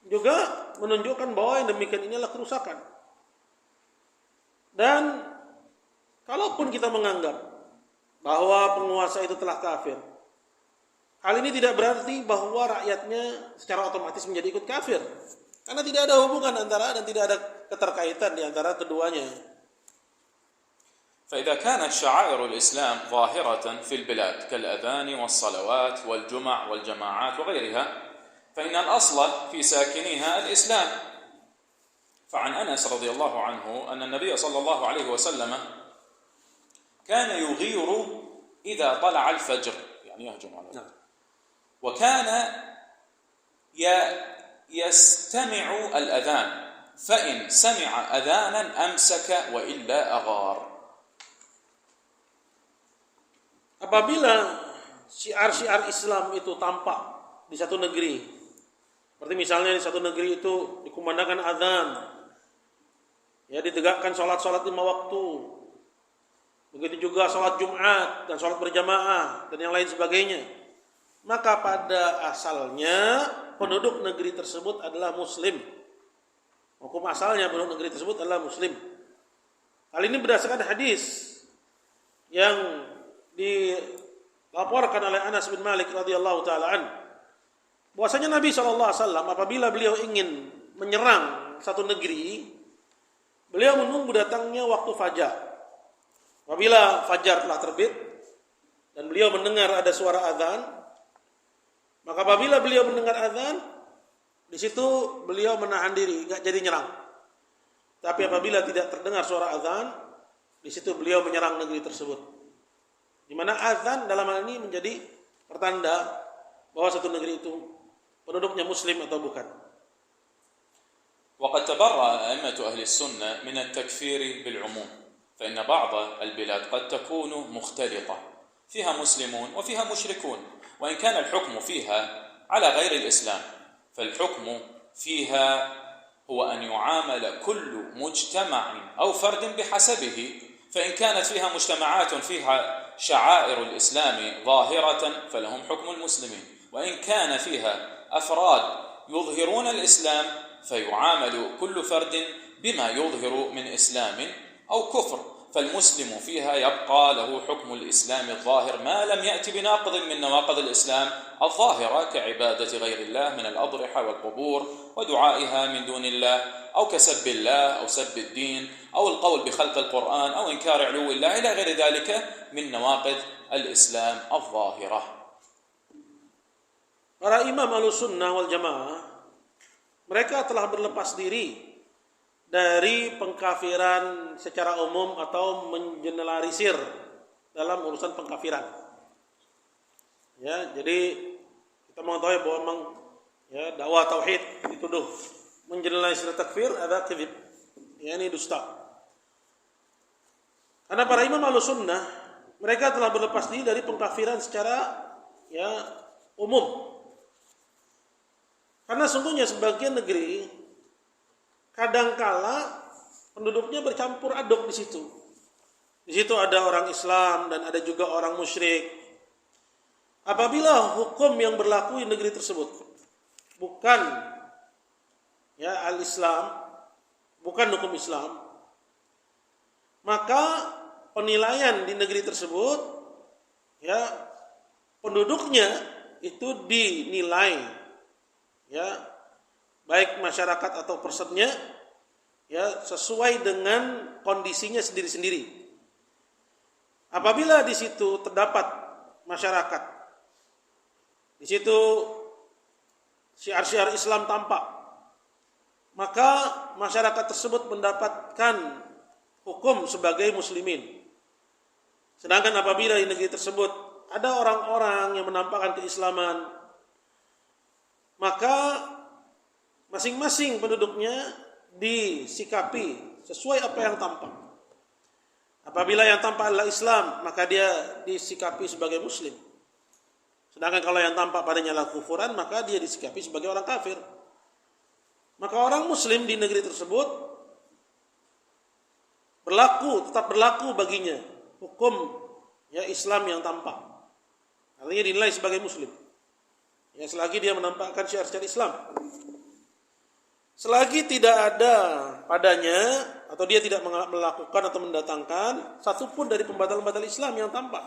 juga menunjukkan bahwa yang demikian ini adalah kerusakan. Dan kalaupun kita menganggap bahwa penguasa itu telah kafir, hal ini tidak berarti bahwa rakyatnya secara otomatis menjadi ikut kafir. Karena tidak ada hubungan antara dan tidak ada keterkaitan di antara keduanya. فإذا كانت شعائر الإسلام ظاهرة في البلاد كالأذان والصلوات والجمع والجماعات وغيرها فإن الأصل في ساكنيها الإسلام. فعن أنس رضي الله عنه أن النبي صلى الله عليه وسلم كان يغير إذا طلع الفجر، يعني يهجم على الفجر، وكان يستمع الأذان فإن سمع أذانا أمسك وإلا أغار. Apabila syiar-syiar Islam itu tampak di satu negeri, seperti misalnya di satu negeri itu dikumandangkan azan, ditegakkan sholat 5 waktu, begitu juga sholat Jumat dan sholat berjamaah dan yang lain sebagainya, maka pada asalnya penduduk negeri tersebut adalah muslim. Hukum asalnya penduduk negeri tersebut adalah muslim. Hal ini berdasarkan hadis yang dilaporkan oleh Anas bin Malik radhiyallahu taala an, bahwasanya Nabi SAW apabila beliau ingin menyerang satu negeri, beliau menunggu datangnya waktu fajar. Apabila fajar telah terbit dan beliau mendengar ada suara azan, maka apabila beliau mendengar azan, di situ beliau menahan diri, enggak jadi nyerang. Tapi apabila tidak terdengar suara azan, di situ beliau menyerang negeri tersebut. Di mana azan dalam hal ini menjadi pertanda bahwa satu negeri itu penduduknya muslim atau bukan. وقد تبرأ أئمة أهل السنة من التكفير بالعموم، فإن بعض البلاد قد تكون مختلطة فيها مسلمون وفيها مشركون، وإن كان الحكم فيها على غير الإسلام فالحكم فيها هو أن يعامل كل مجتمع أو فرد بحسبه، فإن كانت فيها مجتمعات فيها شعائر الإسلام ظاهرة فلهم حكم المسلمين، وإن كان فيها أفراد يظهرون الإسلام فيعامل كل فرد بما يظهر من إسلام أو كفر، فالمسلم فيها يبقى له حكم الإسلام الظاهر ما لم يأتي بناقض من نواقض الإسلام الظاهرة كعبادة غير الله من الأضرحة والقبور ودعائها من دون الله أو كسب الله أو سب الدين أو القول بخلق القرآن أو إنكار علو الله إلى غير ذلك من نواقض الإسلام الظاهرة. Para imam Ahlussunnah wal Jamaah, mereka telah berlepas diri dari pengkafiran secara umum atau mengeneralisir dalam urusan pengkafiran. Ya, jadi kita mengetahui bahwa memang ya dakwah tauhid dituduh mengeneralisir takfir ada kadzib. Ya, ini dusta. Karena para imam Ahlussunnah mereka telah berlepas diri dari pengkafiran secara ya umum. Karena sungguhnya sebagian negeri kadangkala penduduknya bercampur aduk di situ. Di situ ada orang Islam dan ada juga orang musyrik. Apabila hukum yang berlaku di negeri tersebut bukan ya al-Islam, bukan hukum Islam, maka penilaian di negeri tersebut ya penduduknya itu dinilai ya baik masyarakat atau personnya ya sesuai dengan kondisinya sendiri-sendiri. Apabila di situ terdapat masyarakat, di situ syiar-syiar Islam tampak, maka masyarakat tersebut mendapatkan hukum sebagai muslimin. Sedangkan apabila di negeri tersebut ada orang-orang yang menampakkan keislaman, maka masing-masing penduduknya disikapi sesuai apa yang tampak. Apabila yang tampak adalah Islam, maka dia disikapi sebagai muslim. Sedangkan kalau yang tampak padanya adalah kufuran, maka dia disikapi sebagai orang kafir. Maka orang muslim di negeri tersebut tetap berlaku baginya hukum ya Islam yang tampak. Artinya dinilai sebagai muslim. Ya selagi dia menampakkan syiar-syiar Islam. Selagi tidak ada padanya atau dia tidak melakukan atau mendatangkan satupun dari pembatal-pembatal Islam yang tampak.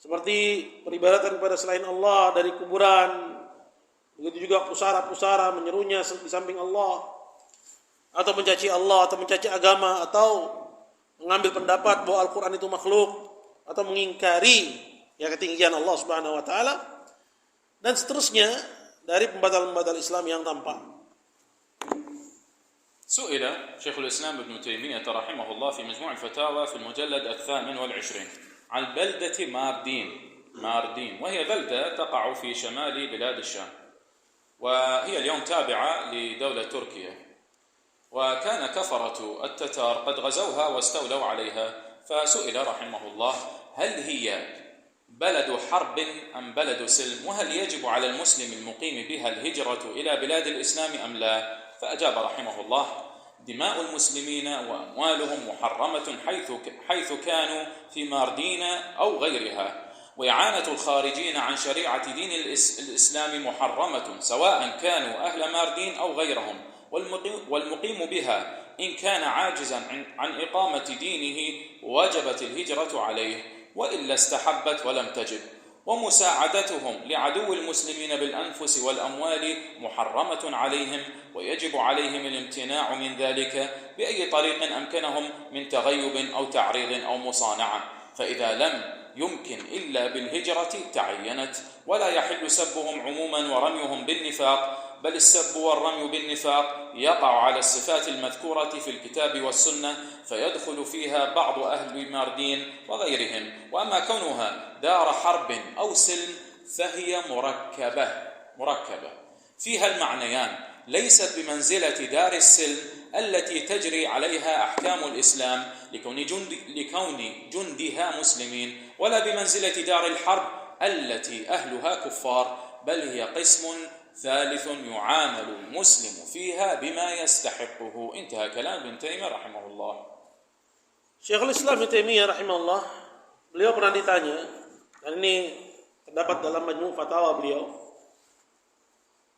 Seperti peribadatan kepada selain Allah dari kuburan, begitu juga pusara-pusara menyerunya di samping Allah, atau mencaci Allah atau mencaci agama, atau mengambil pendapat bahwa Al-Quran itu makhluk, atau mengingkari ya ketinggian Allah Subhanahu wa taala, dan seterusnya dari pembatal-pembatal Islam yang tampak. سئل شيخ الإسلام ابن تيمية رحمه الله في مجموع الفتاوى في المجلد 28 عن بلدة ماردين وهي بلدة تقع في شمال بلاد الشام، وهي اليوم تابعة لدولة تركيا، وكان كفرة التتار قد غزوها واستولوا عليها، فسئل رحمه الله هل هي بلد حرب أم بلد سلم، وهل يجب على المسلم المقيم بها الهجرة إلى بلاد الإسلام أم لا؟ فأجاب رحمه الله دماء المسلمين وأموالهم محرمة حيث كانوا في ماردين أو غيرها، وإعانة الخارجين عن شريعة دين الإسلام محرمة سواء كانوا أهل ماردين أو غيرهم، والمقيم بها إن كان عاجزا عن إقامة دينه وجبت الهجرة عليه، وإلا استحبت ولم تجب، ومساعدتهم لعدو المسلمين بالأنفس والأموال محرمة عليهم، ويجب عليهم الامتناع من ذلك بأي طريق أمكنهم من تغيب أو تعريض أو مصانعة، فإذا لم يمكن إلا بالهجرة تعينت، ولا يحل سبهم عموما ورميهم بالنفاق، بل السب والرمي بالنفاق يقع على الصفات المذكورة في الكتاب والسنة، فيدخل فيها بعض أهل ماردين وغيرهم، وأما كونها دار حرب أو سلم فهي مركبة فيها المعنيان، ليست بمنزلة دار السلم التي تجري عليها أحكام الإسلام لكون جندها مسلمين، ولا بمنزلة دار الحرب التي أهلها كفار، بل هي قسم ثالث يعامل المسلم فيها بما يستحقه. انتهى كلام ابن تيمية رحمه الله. Syekhul Islam Ibnu Taimiyah rahimahullah, beliau pernah ditanya, dan ini terdapat dalam majmu' fatwa beliau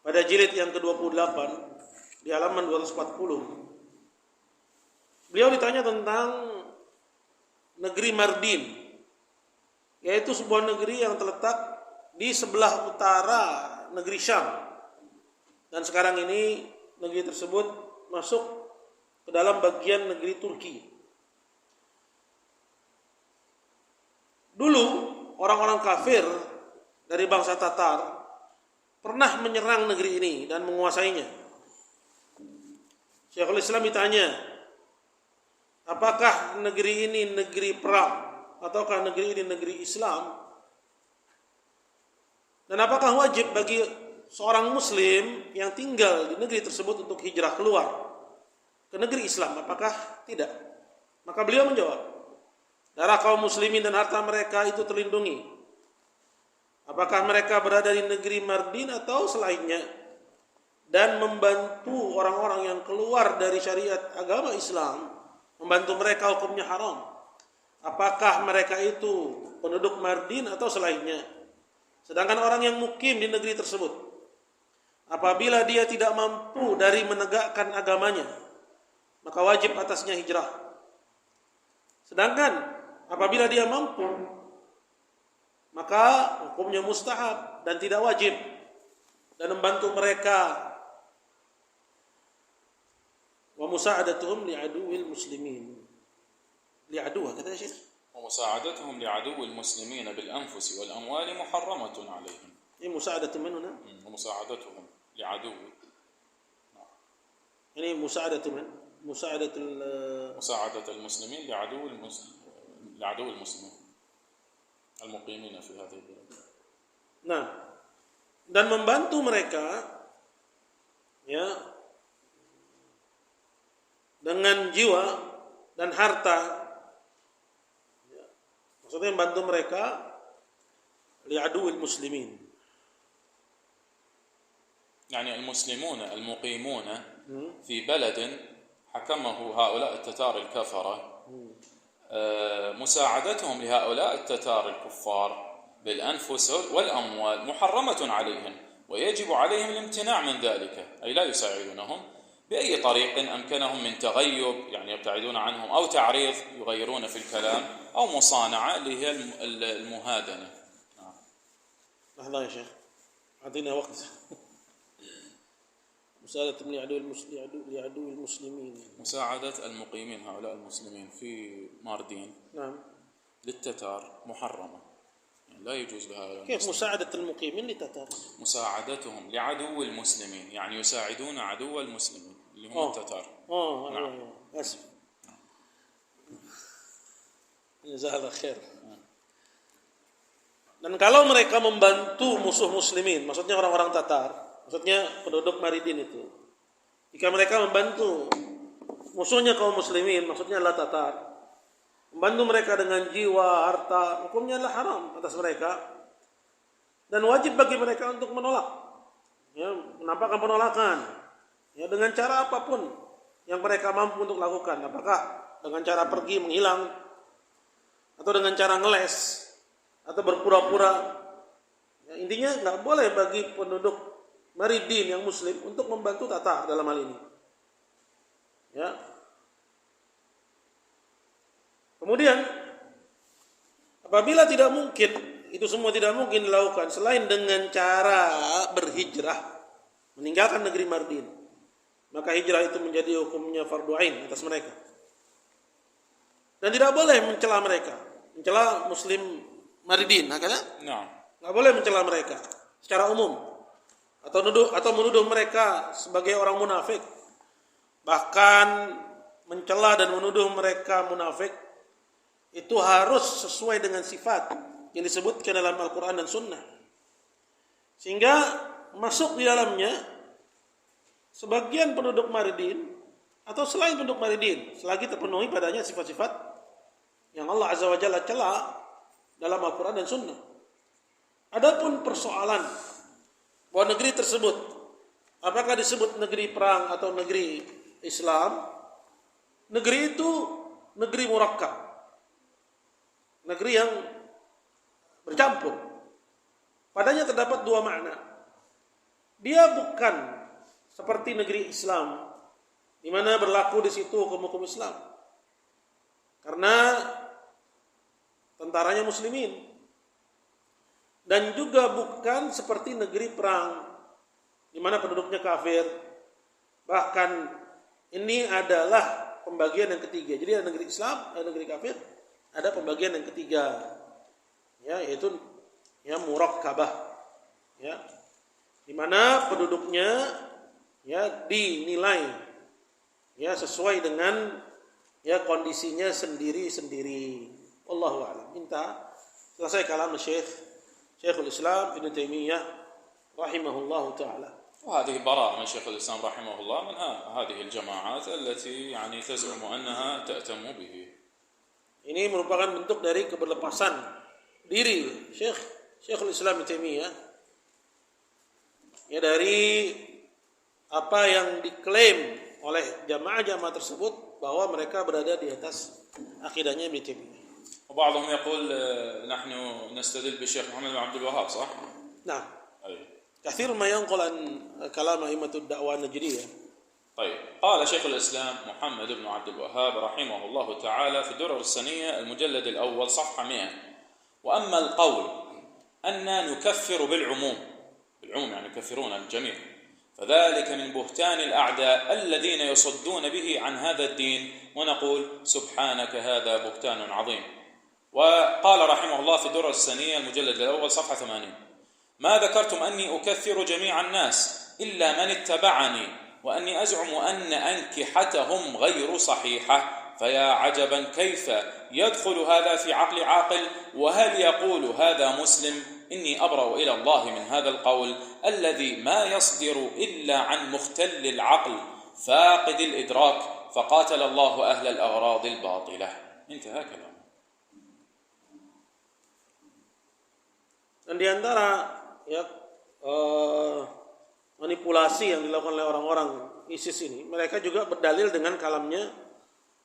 pada jilid yang ke-28 di halaman 240. Beliau ditanya tentang negeri Mardin, yaitu sebuah negeri yang terletak di sebelah utara negeri Syam. Dan sekarang ini negeri tersebut masuk ke dalam bagian negeri Turki. Dulu orang-orang kafir dari bangsa Tatar pernah menyerang negeri ini dan menguasainya. Syekhul Islam ditanya, apakah negeri ini negeri perang ataukah negeri ini negeri Islam? Dan apakah wajib bagi seorang muslim yang tinggal di negeri tersebut untuk hijrah keluar ke negeri Islam? Apakah tidak? Maka beliau menjawab, darah kaum muslimin dan harta mereka itu terlindungi. Apakah mereka berada di negeri Mardin atau selainnya, dan membantu orang-orang yang keluar dari syariat agama Islam, membantu mereka hukumnya haram. Apakah mereka itu penduduk Mardin atau selainnya? Sedangkan orang yang mukim di negeri tersebut, apabila dia tidak mampu dari menegakkan agamanya, maka wajib atasnya hijrah. Sedangkan apabila dia mampu, maka hukumnya mustahab dan tidak wajib, dan membantu mereka wa musa'adatuhum li'aduwil muslimin. Li'aduwa kata Syekh. Wa musa'adatuhum li'aduwil muslimin bil anfus wal amwal muharramatun 'alaihim. Ini musa'adatu man huna? Wa musa'adatuhum li'aduwi. Ini musa'adatu man? Musa'adatul muslimin li'aduwil muslimin al-muqimin fi hadhihi al-bilad. Nah, dan membantu mereka ya dengan jiwa dan harta. Ya, maksudnya membantu mereka li'aduwil muslimin. يعني المسلمون المقيمون في بلد حكمه هؤلاء التتار الكفرة، مساعدتهم لهؤلاء التتار الكفار بالأنفس والأموال محرمة عليهم، ويجب عليهم الامتناع من ذلك، أي لا يساعدونهم بأي طريق أمكنهم من تغيب، يعني يبتعدون عنهم، أو تعريض يغيرون في الكلام، أو مصانعة اللي هي المهادنة. لحظة يا شيخ، أعطينا وقت. مساعدة لعدو المسلمين. مساعدة المقيمين هؤلاء المسلمين في ماردين نعم للتتار محرمة، يعني لا يجوز لهؤلاء. كيف مساعدة المقيمين للتتار؟ مساعدتهم لعدو المسلمين، يعني يساعدون عدو المسلمين اللي هم التتار. نعم. آسف. Jazakallah khair. Dan kalau mereka membantu musuh muslimin, maksudnya orang-orang Tatar, maksudnya penduduk Maridin itu, jika mereka membantu musuhnya kaum muslimin, maksudnya adalah Tatar, membantu mereka dengan jiwa, harta, hukumnya adalah haram atas mereka, dan wajib bagi mereka untuk menolak, ya, menampakkan penolakan, ya, dengan cara apapun yang mereka mampu untuk lakukan, apakah dengan cara pergi menghilang, atau dengan cara ngeles, atau berpura-pura. Ya, intinya nggak boleh bagi penduduk Maridin yang muslim untuk membantu Tatar dalam hal ini. Ya. Kemudian apabila tidak mungkin, itu semua tidak mungkin dilakukan selain dengan cara berhijrah, meninggalkan negeri Mardin, maka hijrah itu menjadi hukumnya fardu ain atas mereka. Dan tidak boleh mencela mereka, mencela muslim Maridin, nggak boleh mencela mereka secara umum, atau menuduh mereka sebagai orang munafik, bahkan mencela dan menuduh mereka munafik itu harus sesuai dengan sifat yang disebutkan dalam Al-Quran dan Sunnah, sehingga masuk di dalamnya sebagian penduduk Maridin atau selain penduduk Maridin selagi terpenuhi padanya sifat-sifat yang Allah Azza wa Jalla cela dalam Al-Quran dan Sunnah. Adapun persoalan bahwa negeri tersebut apakah disebut negeri perang atau negeri Islam, negeri itu negeri murakkab, negeri yang bercampur. Padanya terdapat dua makna. Dia bukan seperti negeri Islam, di mana berlaku di situ hukum-hukum Islam, karena tentaranya muslimin, dan juga bukan seperti negeri perang di mana penduduknya kafir. Bahkan ini adalah pembagian yang ketiga. Jadi ada negeri Islam, ada negeri kafir, ada pembagian yang ketiga, ya, yaitu ya murakkabah, ya, di mana penduduknya ya dinilai Ya, sesuai dengan ya kondisinya sendiri-sendiri. Wallahu a'lam. Minta selesai kalam Syekhul Islam Ibnu Taimiyah rahimahullahu taala. وهذه براءة من شيخ الإسلام رحمه الله من هذه الجماعات التي يعني تزعم أنها تأتم به. Ini merupakan bentuk dari keberlepasan diri Syekhul Islam Ibnu Taimiyah ya dari apa yang diklaim oleh jamaah-jamaah tersebut bahwa mereka berada di atas akidahnya Ibnu Taimiyah. وبعضهم يقول نحن نستدل بالشيخ محمد بن عبد الوهاب صح؟ نعم. أي. كثير ما ينقل عن كلام أئمة الدعوة النجدية. طيب قال شيخ الإسلام محمد بن عبد الوهاب رحمه الله تعالى في الدرر السنية المجلد الأول صفحة 100: وأما القول أن نكفر بالعموم يعني يكفرون الجميع فذلك من بهتان الأعداء الذين يصدون به عن هذا الدين ونقول سبحانك هذا بهتان عظيم. وقال رحمه الله في الدرر السنية المجلد الأول صفحة 80: ما ذكرتم أني أكثر جميع الناس إلا من اتبعني وأني أزعم أن أنكحتهم غير صحيحة فيا عجبا كيف يدخل هذا في عقل عاقل وهل يقول هذا مسلم إني أبرأ إلى الله من هذا القول الذي ما يصدر إلا عن مختل العقل فاقد الإدراك فقاتل الله أهل الأغراض الباطلة. انتهى كلامه. Dan di antara ya manipulasi yang dilakukan oleh orang-orang ISIS ini, mereka juga berdalil dengan kalamnya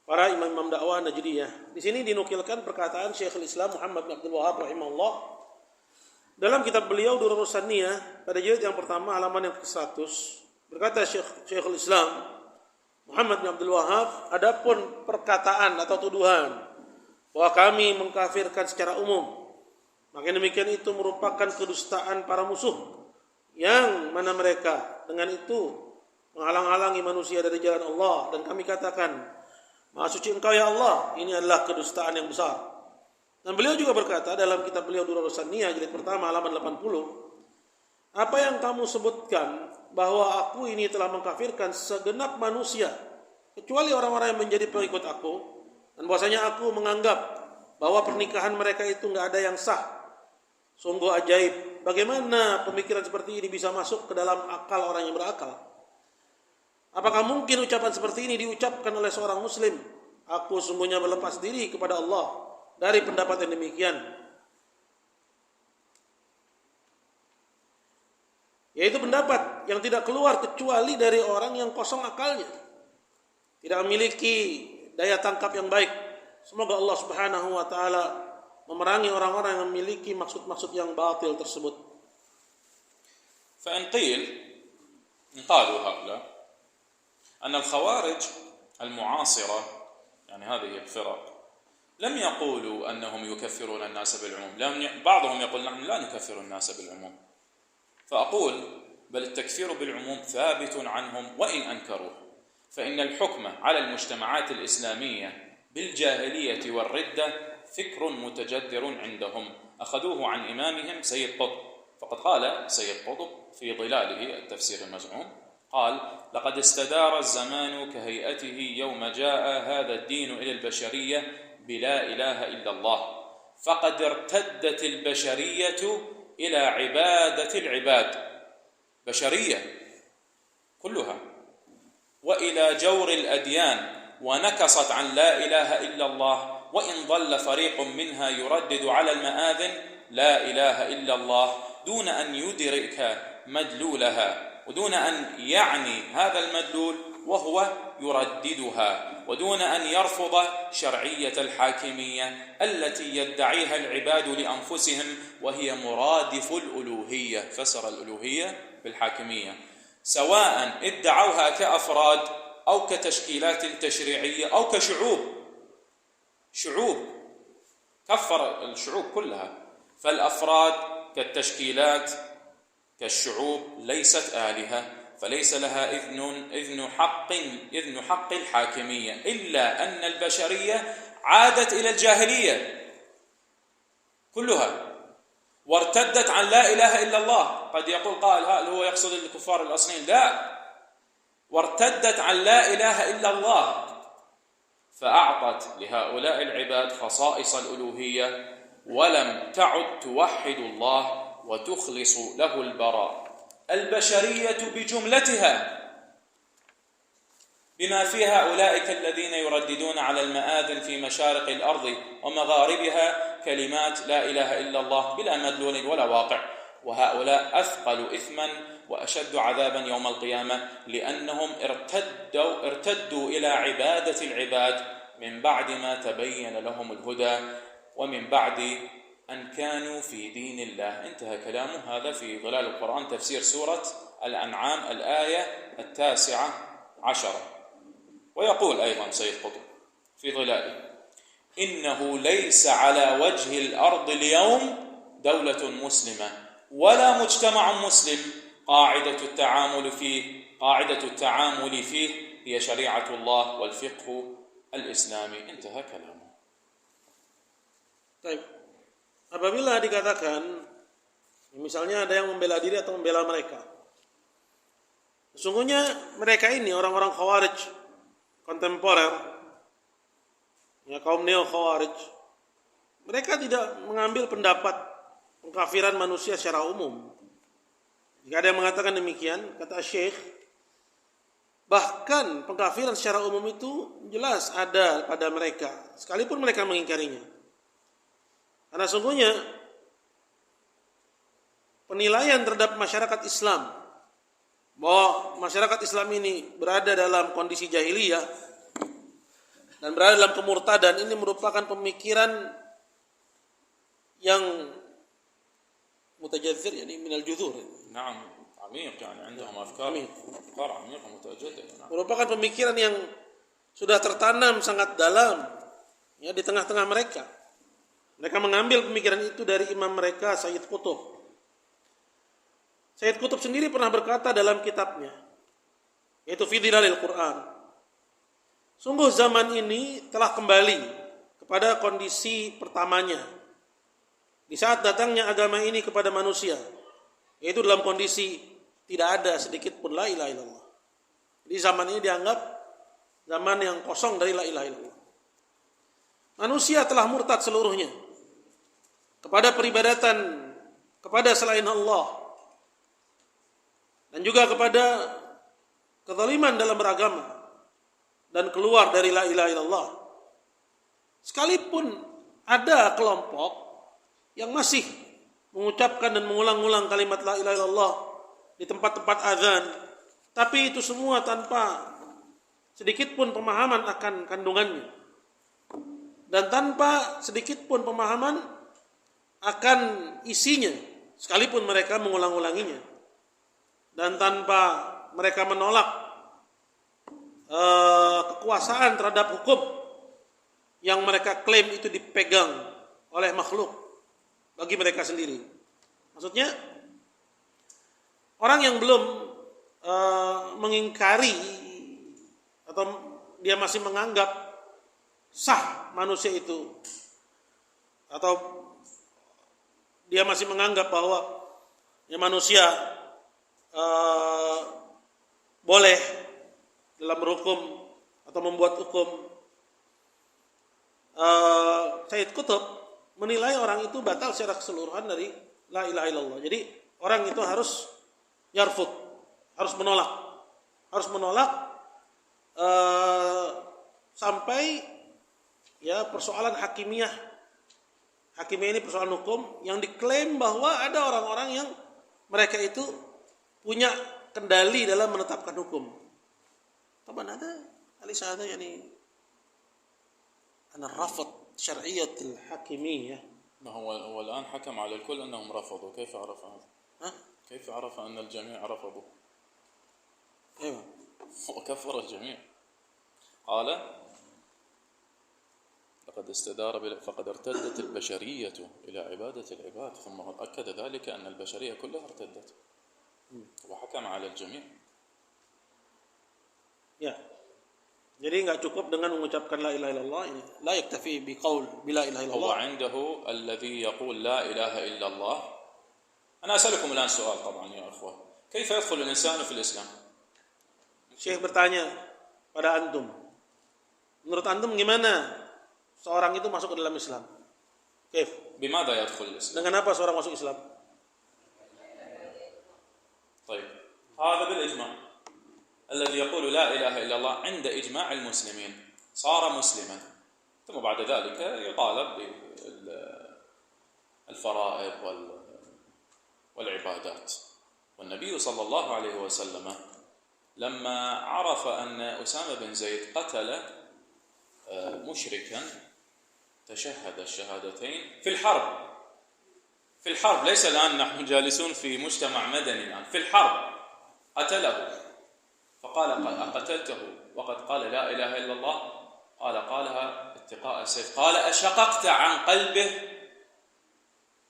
para imam-imam dakwah Najdiyah. Di sini dinukilkan perkataan Syekhul Islam Muhammad bin Abdul Wahhab rahimahullah dalam kitab beliau Durrus Saniyah pada jilid yang pertama halaman yang ke-100. Berkata Syekhul Islam Muhammad bin Abdul Wahhab, adapun perkataan atau tuduhan bahwa kami mengkafirkan secara umum, maka demikian itu merupakan kedustaan para musuh yang mana mereka dengan itu menghalang-halangi manusia dari jalan Allah, dan kami katakan Maha suci Engkau ya Allah, ini adalah kedustaan yang besar. Dan beliau juga berkata dalam kitab beliau Durrus Saniyah jilid pertama halaman 80, apa yang kamu sebutkan bahwa aku ini telah mengkafirkan segenap manusia kecuali orang-orang yang menjadi pengikut aku, dan bahwasanya aku menganggap bahwa pernikahan mereka itu enggak ada yang sah. Sungguh ajaib, bagaimana pemikiran seperti ini bisa masuk ke dalam akal orang yang berakal? Apakah mungkin ucapan seperti ini diucapkan oleh seorang muslim? Aku sungguhnya berlepas diri kepada Allah dari pendapat yang demikian. Yaitu pendapat yang tidak keluar kecuali dari orang yang kosong akalnya, tidak memiliki daya tangkap yang baik. Semoga Allah Subhanahu wa taala memerangi orang-orang yang memiliki maksud-maksud yang batil tersebut. فإن قالوا هؤلاء أن الخوارج المعاصرة يعني هذه الفرق لم يقولوا أنهم يكفرون الناس بالعموم، بعضهم يقول نحن لا نكفر الناس بالعموم، فأقول بل التكفير بالعموم ثابت عنهم وإن أنكروه، فإن الحكم على المجتمعات الإسلامية بالجاهلية والردة فكر متجذر عندهم أخذوه عن إمامهم سيد قطب، فقد قال سيد قطب في ظلاله التفسير المزعوم قال لقد استدار الزمان كهيئته يوم جاء هذا الدين إلى البشرية بلا إله إلا الله، فقد ارتدت البشرية إلى عبادة العباد بشرية كلها وإلى جور الأديان ونكصت عن لا إله إلا الله، وإن ظل فريق منها يردد على المآذن لا إله إلا الله دون أن يدرك مدلولها ودون أن يعني هذا المدلول وهو يرددها ودون أن يرفض شرعية الحاكمية التي يدعيها العباد لأنفسهم وهي مرادف الألوهية، فسر الألوهية بالحاكمية سواء ادعوها كأفراد أو كتشكيلات تشريعية أو كشعوب. كفر الشعوب كلها، فالأفراد كالتشكيلات كالشعوب ليست آلهة، فليس لها إذن حق الحاكمية، إلا أن البشرية عادت إلى الجاهلية كلها وارتدت عن لا إله إلا الله. قد يقول قائل هل هو يقصد الكفار الأصليين؟ لا، وارتدت عن لا إله إلا الله، فأعطت لهؤلاء العباد خصائص الألوهية ولم تعد توحد الله وتخلص له البراء. البشرية بجملتها بما فيها أولئك الذين يرددون على المآذن في مشارق الأرض ومغاربها كلمات لا إله إلا الله بلا مدلول ولا واقع، وهؤلاء أثقل إثما وأشد عذابا يوم القيامة لأنهم ارتدوا إلى عبادة العباد من بعد ما تبين لهم الهدى ومن بعد أن كانوا في دين الله. انتهى كلامه. هذا في ظلال القرآن، تفسير سورة الأنعام الآية 19. ويقول أيضا سيد قطب في ظلاله: إنه ليس على وجه الأرض اليوم دولة مسلمة ولا مجتمع مسلم قاعدة التعامل فيه هي شريعة الله والفقه الإسلامي. انتهى كلامه. Baik. Apabila dikatakan misalnya ada yang membela diri atau membela mereka, sesungguhnya mereka ini orang-orang Khawarij kontemporer, ya, kaum neo Khawarij, mereka tidak mengambil pendapat pengkafiran manusia secara umum. Jika ada yang mengatakan demikian, kata Syekh, bahkan pengkafiran secara umum itu jelas ada pada mereka, sekalipun mereka mengingkarinya. Karena sungguhnya penilaian terhadap masyarakat Islam, bahwa masyarakat Islam ini berada dalam kondisi jahiliyah dan berada dalam kemurtadan, ini merupakan pemikiran yang mutajadzir, yani minal juzur. Naam, عميق, يعني عندهم أفكار عميقة متجددة. Merupakan pemikiran yang sudah tertanam sangat dalam, ya, di tengah-tengah mereka. Mereka mengambil pemikiran itu dari imam mereka Sayyid Qutb. Sayyid Qutb sendiri pernah berkata dalam kitabnya, yaitu Fi Dhilalil Quran, sungguh zaman ini telah kembali kepada kondisi pertamanya, di saat datangnya agama ini kepada manusia, yaitu dalam kondisi tidak ada sedikit pun la ilaha illallah. Jadi zaman ini dianggap zaman yang kosong dari la ilaha illallah. Manusia telah murtad seluruhnya kepada peribadatan kepada selain Allah, dan juga kepada kezaliman dalam beragama, dan keluar dari la ilaha illallah. Sekalipun ada kelompok yang masih mengucapkan dan mengulang-ulang kalimat la ilaha illallah di tempat-tempat azan, tapi itu semua tanpa sedikit pun pemahaman akan kandungannya, dan tanpa sedikit pun pemahaman akan isinya, sekalipun mereka mengulang-ulanginya, dan tanpa mereka menolak kekuasaan terhadap hukum yang mereka klaim itu dipegang oleh makhluk bagi mereka sendiri. Maksudnya, orang yang belum mengingkari atau dia masih menganggap sah manusia itu, atau dia masih menganggap bahwa ya manusia boleh dalam berhukum atau membuat hukum, Sayyid Qutb menilai orang itu batal secara keseluruhan dari la ilaha illallah. Jadi orang itu harus yarfud, harus menolak sampai ya persoalan hakimiyah ini persoalan hukum yang diklaim bahwa ada orang-orang yang mereka itu punya kendali dalam menetapkan hukum. Taban ada alis ada yani ana rafad syar'iyyat al-hakimiyyah. ما هو الآن حكم على الكل أنهم رفضوا. كيف عرف هذا؟ كيف عرف أن الجميع رفضوا؟ أيوة. وكفر الجميع. قال فقد ارتدت البشرية إلى عبادة العباد، ثم أكد ذلك أن البشرية كلها ارتدت وحكم على الجميع. Ya. Jadi enggak cukup dengan mengucapkan la ilaha illallah ini. La yaktafi biqaul bila ilaha illallah. هو عنده الذي يقول لا إله إلا الله. أنا أسألكم الآن سؤال طبعا يا أخوة، كيف يدخل الإنسان في الإسلام؟ Syekh bertanya pada antum, menurut antum gimana seorang itu masuk ke dalam Islam? Kif? بماذا يدخل الإسلام؟ Dengan apa seorang masuk Islam? طيب هذا بالإجماع الذي يقول لا إله إلا الله عند إجماع المسلمين صار مسلما ثم بعد ذلك يطالب بالفرائض والعبادات. والنبي صلى الله عليه وسلم لما عرف أن أسامة بن زيد قتل مشركا تشهد الشهادتين في الحرب ليس الآن نحن جالسون في مجتمع مدني الآن في الحرب قتله فقال أقتلته وقد قال لا إله إلا الله قالها اتقاء السيف قال أشققت عن قلبه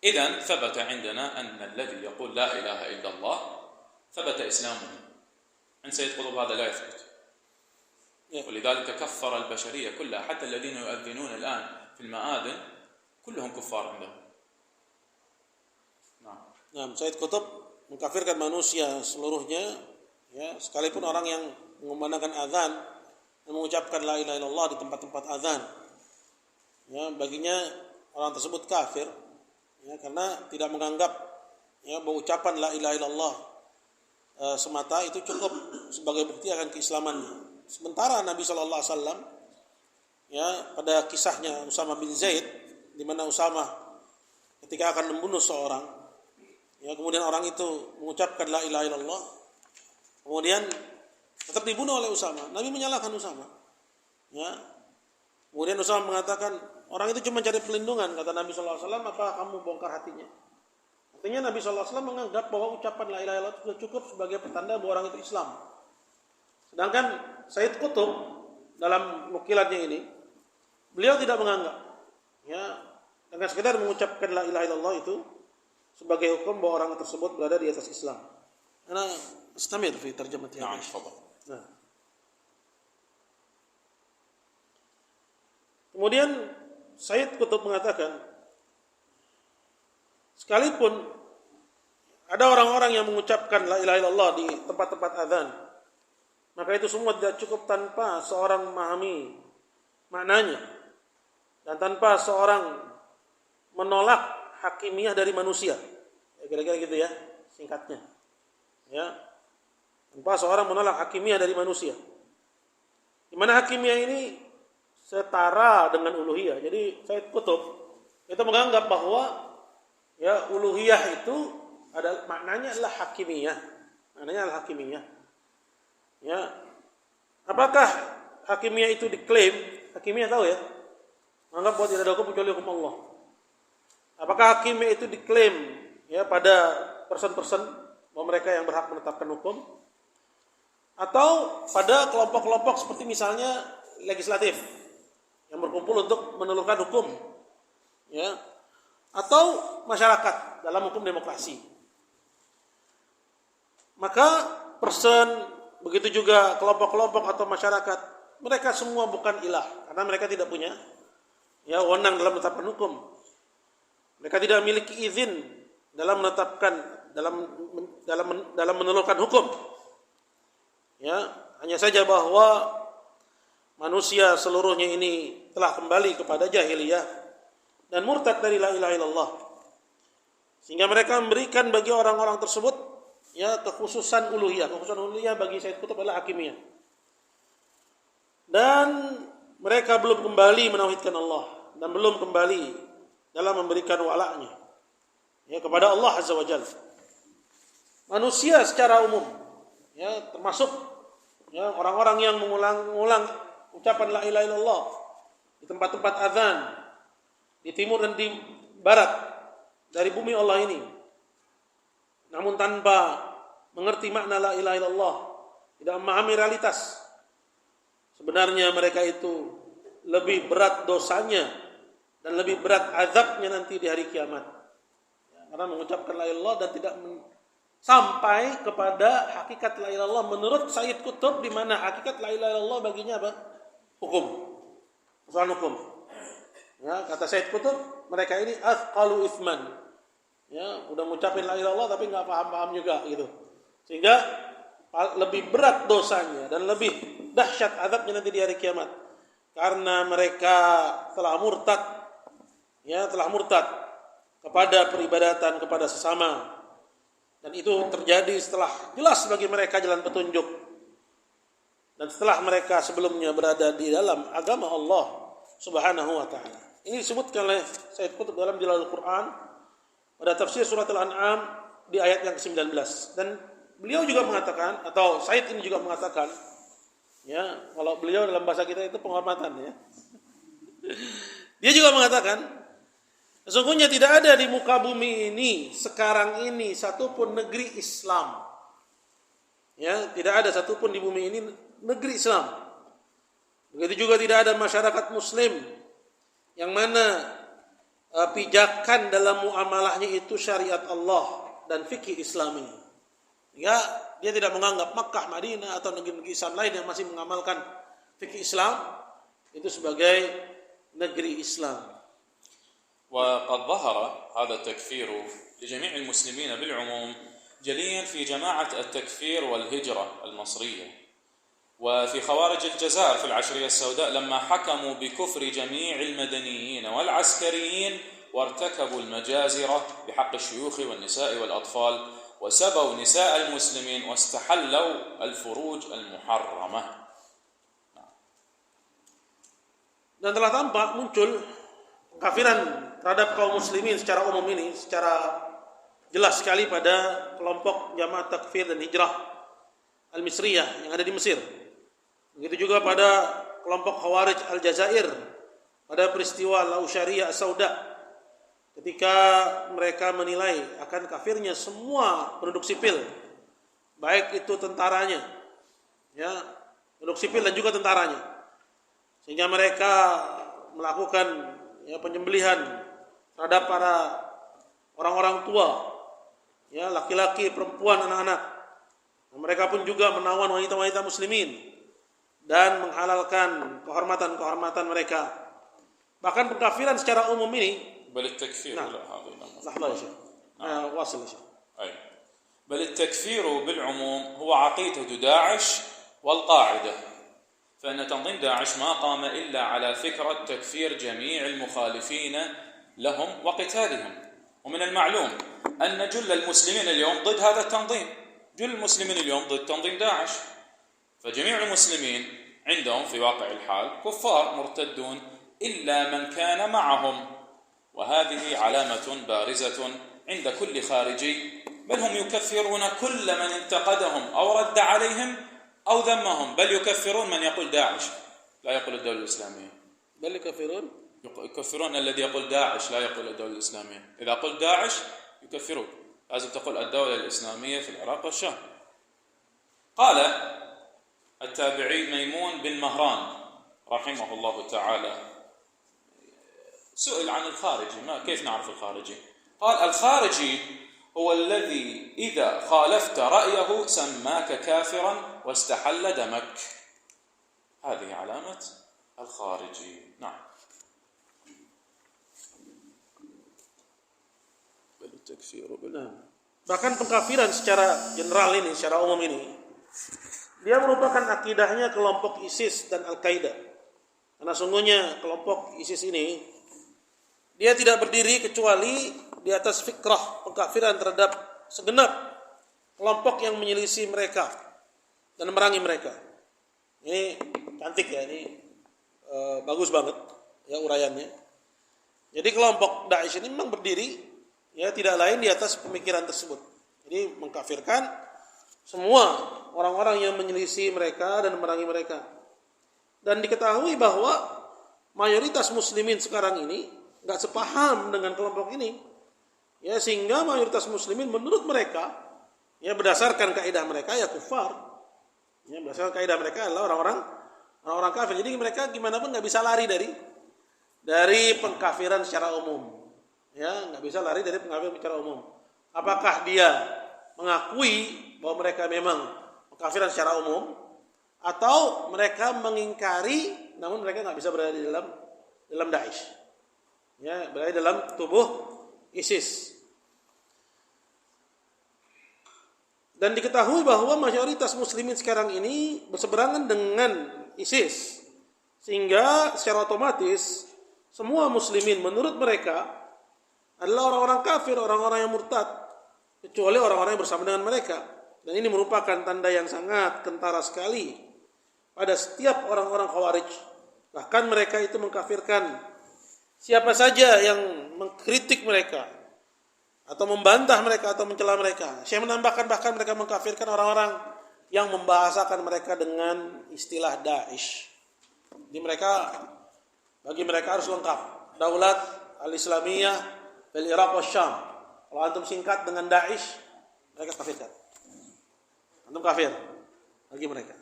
إذن ثبت عندنا أن الذي يقول لا إله إلا الله ثبت إسلامه. عند سيد قطب هذا لا يثبت ولذلك كفر البشرية كلها حتى الذين يؤذنون الآن في المآذن كلهم كفار عندهم. Nah, Said Qutb mengkafirkan manusia seluruhnya, ya, sekalipun orang yang mengumandangkan azan dan mengucapkan la ilaha illallah di tempat-tempat azan, ya, baginya orang tersebut kafir, ya, karena tidak menganggap, ya, bahwa ucapan la ilaha illallah semata itu cukup sebagai bukti akan keislamannya. Sementara Nabi sallallahu alaihi wasallam, ya, pada kisahnya Usamah bin Zaid, di mana Usamah ketika akan membunuh seorang, ya, kemudian orang itu mengucapkan la ilaha illallah, kemudian tetap dibunuh oleh Usamah. Nabi menyalahkan Usamah, ya. Kemudian Usamah mengatakan, orang itu cuma cari pelindungan, kata Nabi sallallahu alaihi wasallam, apa kamu bongkar hatinya? Artinya Nabi sallallahu alaihi wasallam menganggap bahwa ucapan la ilaha illallah sudah cukup sebagai pertanda bahwa orang itu Islam. Sedangkan Said Qutb dalam nukilannya ini, beliau tidak menganggap, ya, dengan sekedar mengucapkan la ilaha illallah itu sebagai hukum bahwa orang tersebut berada di atas Islam. Ana istamir fi tarjamati. Nah, tafadhal. Nah. Kemudian Said Qutb mengatakan, sekalipun ada orang-orang yang mengucapkan la ilaha illallah di tempat-tempat azan, maka itu semua tidak cukup tanpa seorang memahami maknanya dan tanpa seorang menolak hakimiyah dari manusia. Ya, kira-kira gitu ya, singkatnya. Ya. Tanpa seorang menolak hakimiyah dari manusia. Di mana hakimiyah ini setara dengan uluhiyah. Jadi Said Qutb itu menganggap bahwa, ya, uluhiyah itu adalah maknanya adalah hakimiyah. Maknanya adalah hakimiyah. Ya. Apakah hakimiyah itu diklaim? Hakimiyah tahu ya? Menganggap bahwa tidak ada hukum kecuali hukum Allah. Apakah hakimiyah itu diklaim, ya, pada person-person bahwa mereka yang berhak menetapkan hukum, atau pada kelompok-kelompok seperti misalnya legislatif yang berkumpul untuk menelurkan hukum, ya, atau masyarakat dalam hukum demokrasi? Maka person, begitu juga kelompok-kelompok atau masyarakat, mereka semua bukan ilah karena mereka tidak punya, ya, wewenang dalam menetapkan hukum. Mereka tidak memiliki izin dalam menetapkan, dalam menelurkan hukum. Ya, hanya saja bahwa manusia seluruhnya ini telah kembali kepada jahiliyah dan murtad dari la ilaha illallah. Sehingga mereka memberikan bagi orang-orang tersebut, ya, kekhususan uluhiyah. Kekhususan uluhiyah bagi Said Qutb adalah hakimiyah. Dan mereka belum kembali menauhidkan Allah dan belum kembali dalam memberikan walaknya, ya, kepada Allah Azza wa Jalla. Manusia secara umum, ya, termasuk, ya, orang-orang yang mengulang ucapan la ilaha illallah di tempat-tempat azan di timur dan di barat dari bumi Allah ini, namun tanpa mengerti makna la ilaha illallah, tidak memahami realitas, sebenarnya mereka itu lebih berat dosanya dan lebih berat azabnya nanti di hari kiamat, ya, karena mengucapkan la ilaha illallah dan tidak sampai kepada hakikat la ilaha illallah menurut Said Qutb, di mana hakikat la ilaha illallah baginya apa? Hukum, soal hukum. Ya, kata Said Qutb, mereka ini athqalu itsman. Ya, udah ngucapin la ilaha illallah tapi enggak paham-paham juga gitu. Sehingga lebih berat dosanya dan lebih dahsyat azabnya nanti di hari kiamat, karena mereka telah murtad, telah murtad kepada peribadatan kepada sesama, dan itu terjadi setelah jelas bagi mereka jalan petunjuk, dan setelah mereka sebelumnya berada di dalam agama Allah Subhanahu wa taala. Ini disebutkan oleh Sayyid Qutb dalam Jalalul Quran pada tafsir surat Al-An'am di ayat yang ke-19, dan beliau juga mengatakan, atau Said ini juga mengatakan, kalau beliau dalam bahasa kita itu penghormatan, dia juga mengatakan, sesungguhnya tidak ada di muka bumi ini sekarang ini satupun negeri Islam, tidak ada satupun di bumi ini negeri Islam. Begitu juga tidak ada masyarakat Muslim yang mana pijakan dalam muamalahnya itu syariat Allah dan fikih Islami. Dia tidak menganggap Makkah, Madinah atau negeri-negeri Islam lain yang masih mengamalkan fikih Islam itu sebagai negeri Islam. وقد ظهر هذا التكفير لجميع المسلمين بالعموم جليا في جماعة التكفير والهجرة المصرية، وفي خوارج الجزائر في العشرية السوداء لما حكموا بكفر جميع المدنيين والعسكريين وارتكبوا المجازر بحق الشيوخ والنساء والأطفال وسبوا نساء المسلمين واستحلوا الفروج المحرمة. Dan telah tampak muncul pengkafiran terhadap kaum muslimin secara umum ini secara jelas sekali pada kelompok Jamaah Takfir dan Hijrah Al-Misriyah yang ada di Mesir. Begitu juga pada kelompok Khawarij Al-Jazair pada peristiwa Lausyariya Sauda, ketika mereka menilai akan kafirnya semua penduduk sipil, baik itu tentaranya, penduduk sipil dan juga tentaranya, sehingga mereka melakukan penyembelihan terhadap para orang-orang tua, laki-laki, perempuan, anak-anak. Mereka pun juga menawan wanita-wanita muslimin dan menghalalkan kehormatan-kehormatan mereka. Bahkan pengkafiran secara umum ini بل التكفير لحظة يا شيخ واصل يا شيخ. بل التكفير بالعموم هو عقيدة داعش والقاعدة، فإن تنظيم داعش ما قام إلا على فكرة تكفير جميع المخالفين لهم وقتالهم، ومن المعلوم أن جل المسلمين اليوم ضد هذا التنظيم، جل المسلمين اليوم ضد تنظيم داعش، فجميع المسلمين عندهم في واقع الحال كفار مرتدون إلا من كان معهم، وهذه علامة بارزة عند كل خارجي، بل هم يكفرون كل من انتقدهم أو رد عليهم أو ذمهم، بل يكفرون من يقول داعش لا يقول الدولة الإسلامية، بل يكفرون الذي يقول داعش لا يقول الدولة الإسلامية. إذا قلت داعش يكفرون، لازم تقول الدولة الإسلامية في العراق والشام. قال التابعي ميمون بن مهران رحمه الله تعالى، سئل عن الخارجي، كيف نعرف الخارجي؟ قال الخارجي هو الذي إذا خالفت رأيه سماك كافرا واستحل دمك، هذه علامة الخارجي. نعم. Bahkan pengkafiran secara general ini, secara umum ini, dia merupakan akidahnya kelompok ISIS dan Al-Qaeda. Karena sungguhnya kelompok ISIS ini dia tidak berdiri kecuali di atas fikrah pengkafiran terhadap segenap kelompok yang menyelisih mereka dan memerangi mereka. Ini cantik ini bagus banget uraiannya. Jadi kelompok Daesh ini memang berdiri tidak lain di atas pemikiran tersebut. Jadi mengkafirkan semua orang-orang yang menyelisih mereka dan memerangi mereka. Dan diketahui bahwa mayoritas muslimin sekarang ini nggak sepaham dengan kelompok ini, sehingga mayoritas muslimin menurut mereka, berdasarkan kaidah mereka kufar, berdasarkan kaidah mereka adalah orang-orang kafir. Jadi mereka gimana pun nggak bisa lari dari pengkafiran secara umum, nggak bisa lari dari pengkafiran secara umum. Apakah dia mengakui bahwa mereka memang pengkafiran secara umum, atau mereka mengingkari, namun mereka nggak bisa berada di dalam Daesh. Berada dalam tubuh ISIS. Dan diketahui bahwa mayoritas muslimin sekarang ini berseberangan dengan ISIS. Sehingga secara otomatis semua muslimin menurut mereka adalah orang-orang kafir, orang-orang yang murtad, kecuali orang-orang yang bersama dengan mereka. Dan ini merupakan tanda yang sangat kentara sekali pada setiap orang-orang Khawarij. Bahkan mereka itu mengkafirkan siapa saja yang mengkritik mereka atau membantah mereka atau mencela mereka. Saya menambahkan bahkan mereka mengkafirkan orang-orang yang membahasakan mereka dengan istilah Daesh. Jadi bagi mereka harus lengkap. Daulat al-Islamiyah fil Iraq wa Syam. Kalau antum singkat dengan Daesh, mereka kafirkan. Antum kafir bagi mereka.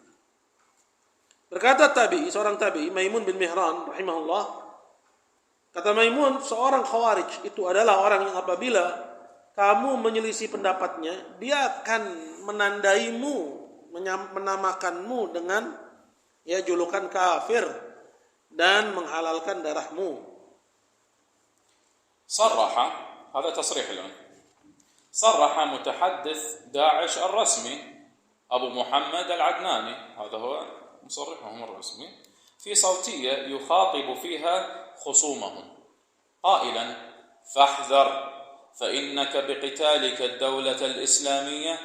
Berkata seorang tabi'i Maimun bin Mihran rahimahullah, kata Maimun, seorang Khawarij itu adalah orang yang apabila kamu menyelisih pendapatnya, dia akan menandaimu, menamakanmu dengan julukan kafir dan menghalalkan darahmu. صرح هذا تصريح الآن صرح متحدث داعش الرسمي أبو محمد العدناني، هذا هو مصرحهم الرسمي، في صوتية يخاطب فيها خصومهم قائلا: فاحذر فإنك بقتالك الدولة الإسلامية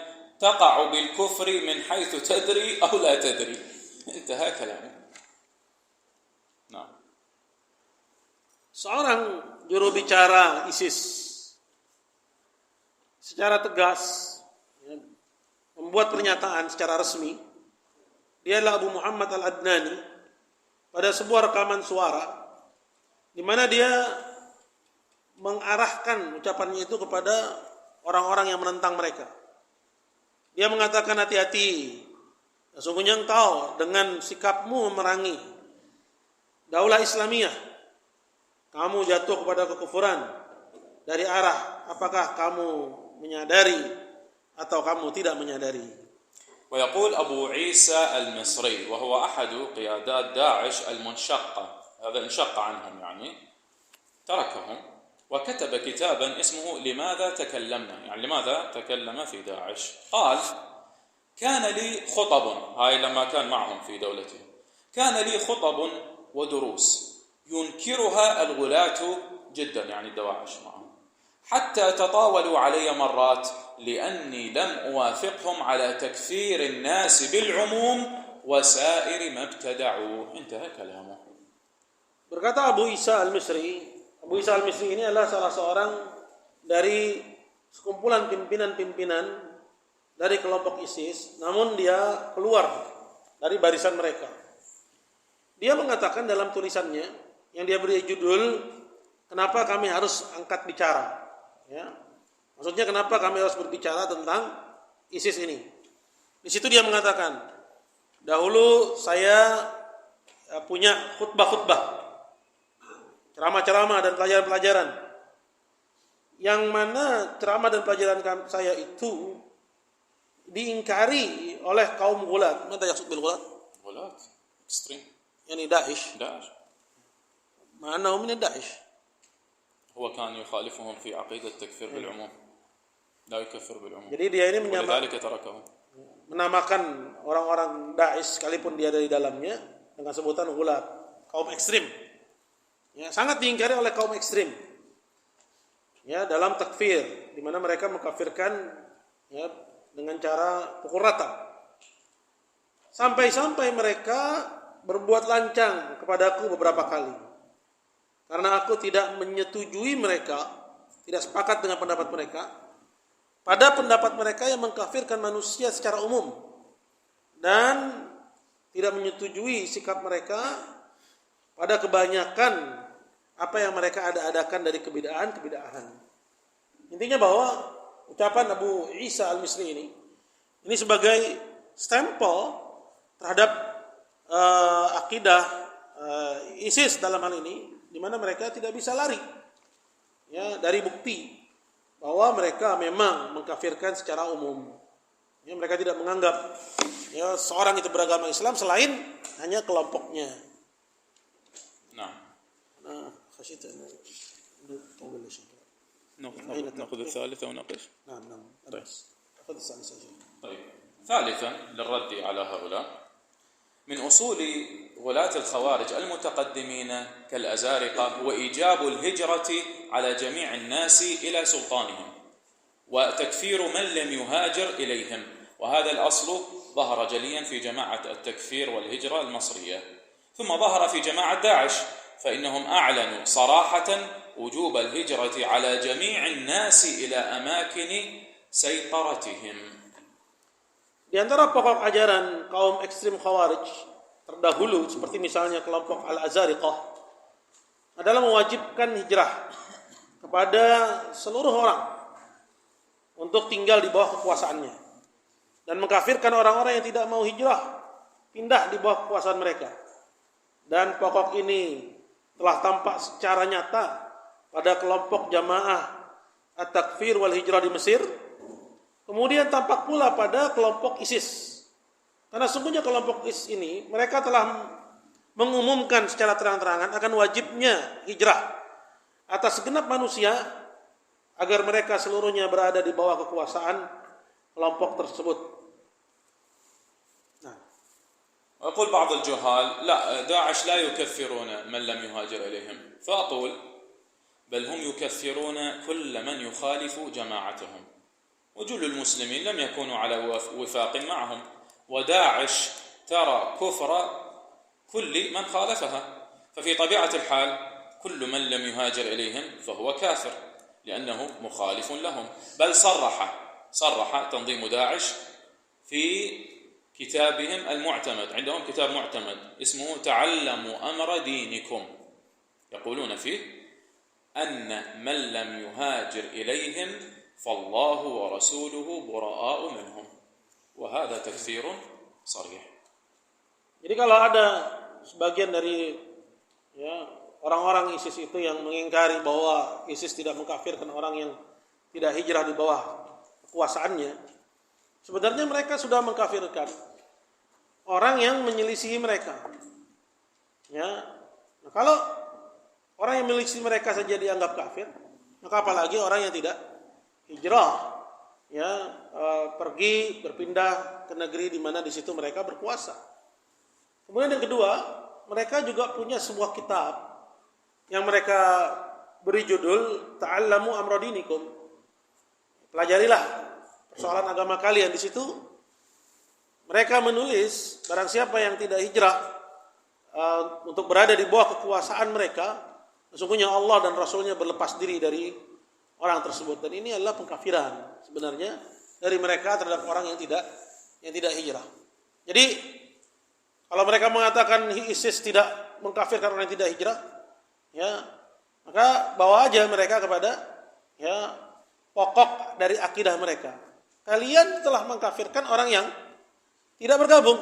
تقع بالكفر من حيث تدري أو لا تدري. انتهى كلامه. نعم. Seorang juru bicara ISIS secara tegas membuat pernyataan secara resmi. Dia adalah Abu Muhammad Al-Adnani pada sebuah rekaman suara di mana dia mengarahkan ucapannya itu kepada orang-orang yang menentang mereka. Dia mengatakan, hati-hati, sesungguhnya engkau dengan sikapmu memerangi Daulah Islamiyah, kamu jatuh kepada kekufuran dari arah apakah kamu menyadari atau kamu tidak menyadari. ويقول أبو عيسى المصري وهو أحد قيادات داعش المنشقة، هذا انشق عنهم يعني، تركهم وكتب كتابا اسمه لماذا تكلمنا، يعني لماذا تكلم في داعش. قال: كان لي خطب، هاي لما كان معهم في دولته، كان لي خطب ودروس ينكرها الغلاة جدا، يعني الدواعش معهم، حتى تطاولوا علي مرات لأني لم أوافقهم على تكفير الناس بالعموم وسائر ما ابتدعوه. انتهى كلامه. Berkata Abu Isa Al-Misri, Abu Isa Al-Misri ini adalah salah seorang dari sekumpulan pimpinan-pimpinan dari kelompok ISIS, namun dia keluar dari barisan mereka. Dia mengatakan dalam tulisannya yang dia beri judul, kenapa kami harus angkat bicara, ya. Maksudnya kenapa kami harus berbicara tentang ISIS ini. Di situ dia mengatakan, dahulu saya punya khutbah-khutbah, ceramah-ceramah dan pelajaran-pelajaran, yang mana ceramah dan pelajaran saya itu diingkari oleh kaum gulat. Mata yaksud bil gulat? Gulat ekstrim. Yani Daesh. Ma'annahum min Daesh. هو كان يخالفهم في عقيدة التكفير بالعموم، لا يكفر بالعموم. Jadi dia ini ولذلك تركهم. Menamakan orang-orang Daesh sekalipun dia dari dalamnya dengan sebutan gulat, kaum ekstrim. Ya, sangat diingkari oleh kaum ekstrim. Ya, dalam takfir, di mana mereka mengkafirkan ya dengan cara pukul rata. Sampai-sampai mereka berbuat lancang kepadaku beberapa kali. Karena aku tidak menyetujui mereka, tidak sepakat dengan pendapat mereka, pada pendapat mereka yang mengkafirkan manusia secara umum, dan tidak menyetujui sikap mereka pada kebanyakan apa yang mereka adakan dari kebid'ahan. Intinya bahwa ucapan Abu Isa Al-Misri ini sebagai stempel terhadap akidah ISIS dalam hal ini, di mana mereka tidak bisa lari ya dari bukti bahwa mereka memang mengkafirkan secara umum. Ya, mereka tidak menganggap ya seorang itu beragama Islam selain hanya kelompoknya. خشيت أن نطول الشيء. نأخذ الثالثة ونقف. نعم. طيب. خذ الثالثة. طيب، ثالثا للرد على هؤلاء من أصول غلاة الخوارج المتقدمين كالأزارقة وإيجاب الهجرة على جميع الناس إلى سلطانهم وتكفير من لم يهاجر إليهم، وهذا الأصل ظهر جليا في جماعة التكفير والهجرة المصرية، ثم ظهر في جماعة داعش، فإنهم أعلنوا صراحة وجوب الهجرة على جميع الناس إلى أماكن سيطرتهم. Di antara pokok ajaran kaum ekstrim Khawarij terdahulu seperti misalnya kelompok Al-Azariqah adalah mewajibkan hijrah kepada seluruh orang untuk tinggal di bawah kekuasaannya dan mengkafirkan orang-orang yang tidak mau hijrah pindah di bawah kekuasaan mereka. Dan pokok ini telah tampak secara nyata pada kelompok Jamaah At-Takfir wal Hijrah di Mesir. Kemudian tampak pula pada kelompok ISIS. Karena sungguhnya kelompok ISIS ini mereka telah mengumumkan secara terang-terangan akan wajibnya hijrah atas segenap manusia agar mereka seluruhnya berada di bawah kekuasaan kelompok tersebut. أقول بعض الجهال لا، داعش لا يكفرون من لم يهاجر إليهم، فأقول بل هم يكفرون كل من يخالف جماعتهم، وجل المسلمين لم يكونوا على وفاق معهم، وداعش ترى كفر كل من خالفها، ففي طبيعة الحال كل من لم يهاجر إليهم فهو كافر لأنه مخالف لهم. بل صرح تنظيم داعش في كتابهم المعتمد، عندهم كتاب معتمد اسمه تعلموا أمر دينكم، يقولون فيه أن من لم يهاجر إليهم فالله ورسوله براء منهم، وهذا تكفير صريح. Jadi kalau ada sebagian dari orang-orang ISIS itu yang mengingkari bahwa ISIS tidak mengkafirkan orang yang tidak hijrah di bawah kekuasaannya, sebenarnya mereka sudah mengkafirkan orang yang menyelisihi mereka. Ya, nah, kalau orang yang menyelisihi mereka saja dianggap kafir, maka apalagi orang yang tidak hijrah, pergi berpindah ke negeri di mana di situ mereka berkuasa. Kemudian yang kedua, mereka juga punya sebuah kitab yang mereka beri judul Ta'allamu Amra Dinikum. Pelajarilah persoalan agama kalian. Di situ mereka menulis barang siapa yang tidak hijrah untuk berada di bawah kekuasaan mereka, sesungguhnya Allah dan Rasulnya berlepas diri dari orang tersebut. Dan ini adalah pengkafiran sebenarnya dari mereka terhadap orang yang tidak hijrah. Jadi kalau mereka mengatakan ISIS tidak mengkafirkan orang yang tidak hijrah, maka bawa aja mereka kepada pokok dari akidah mereka. Kalian telah mengkafirkan orang yang tidak bergabung,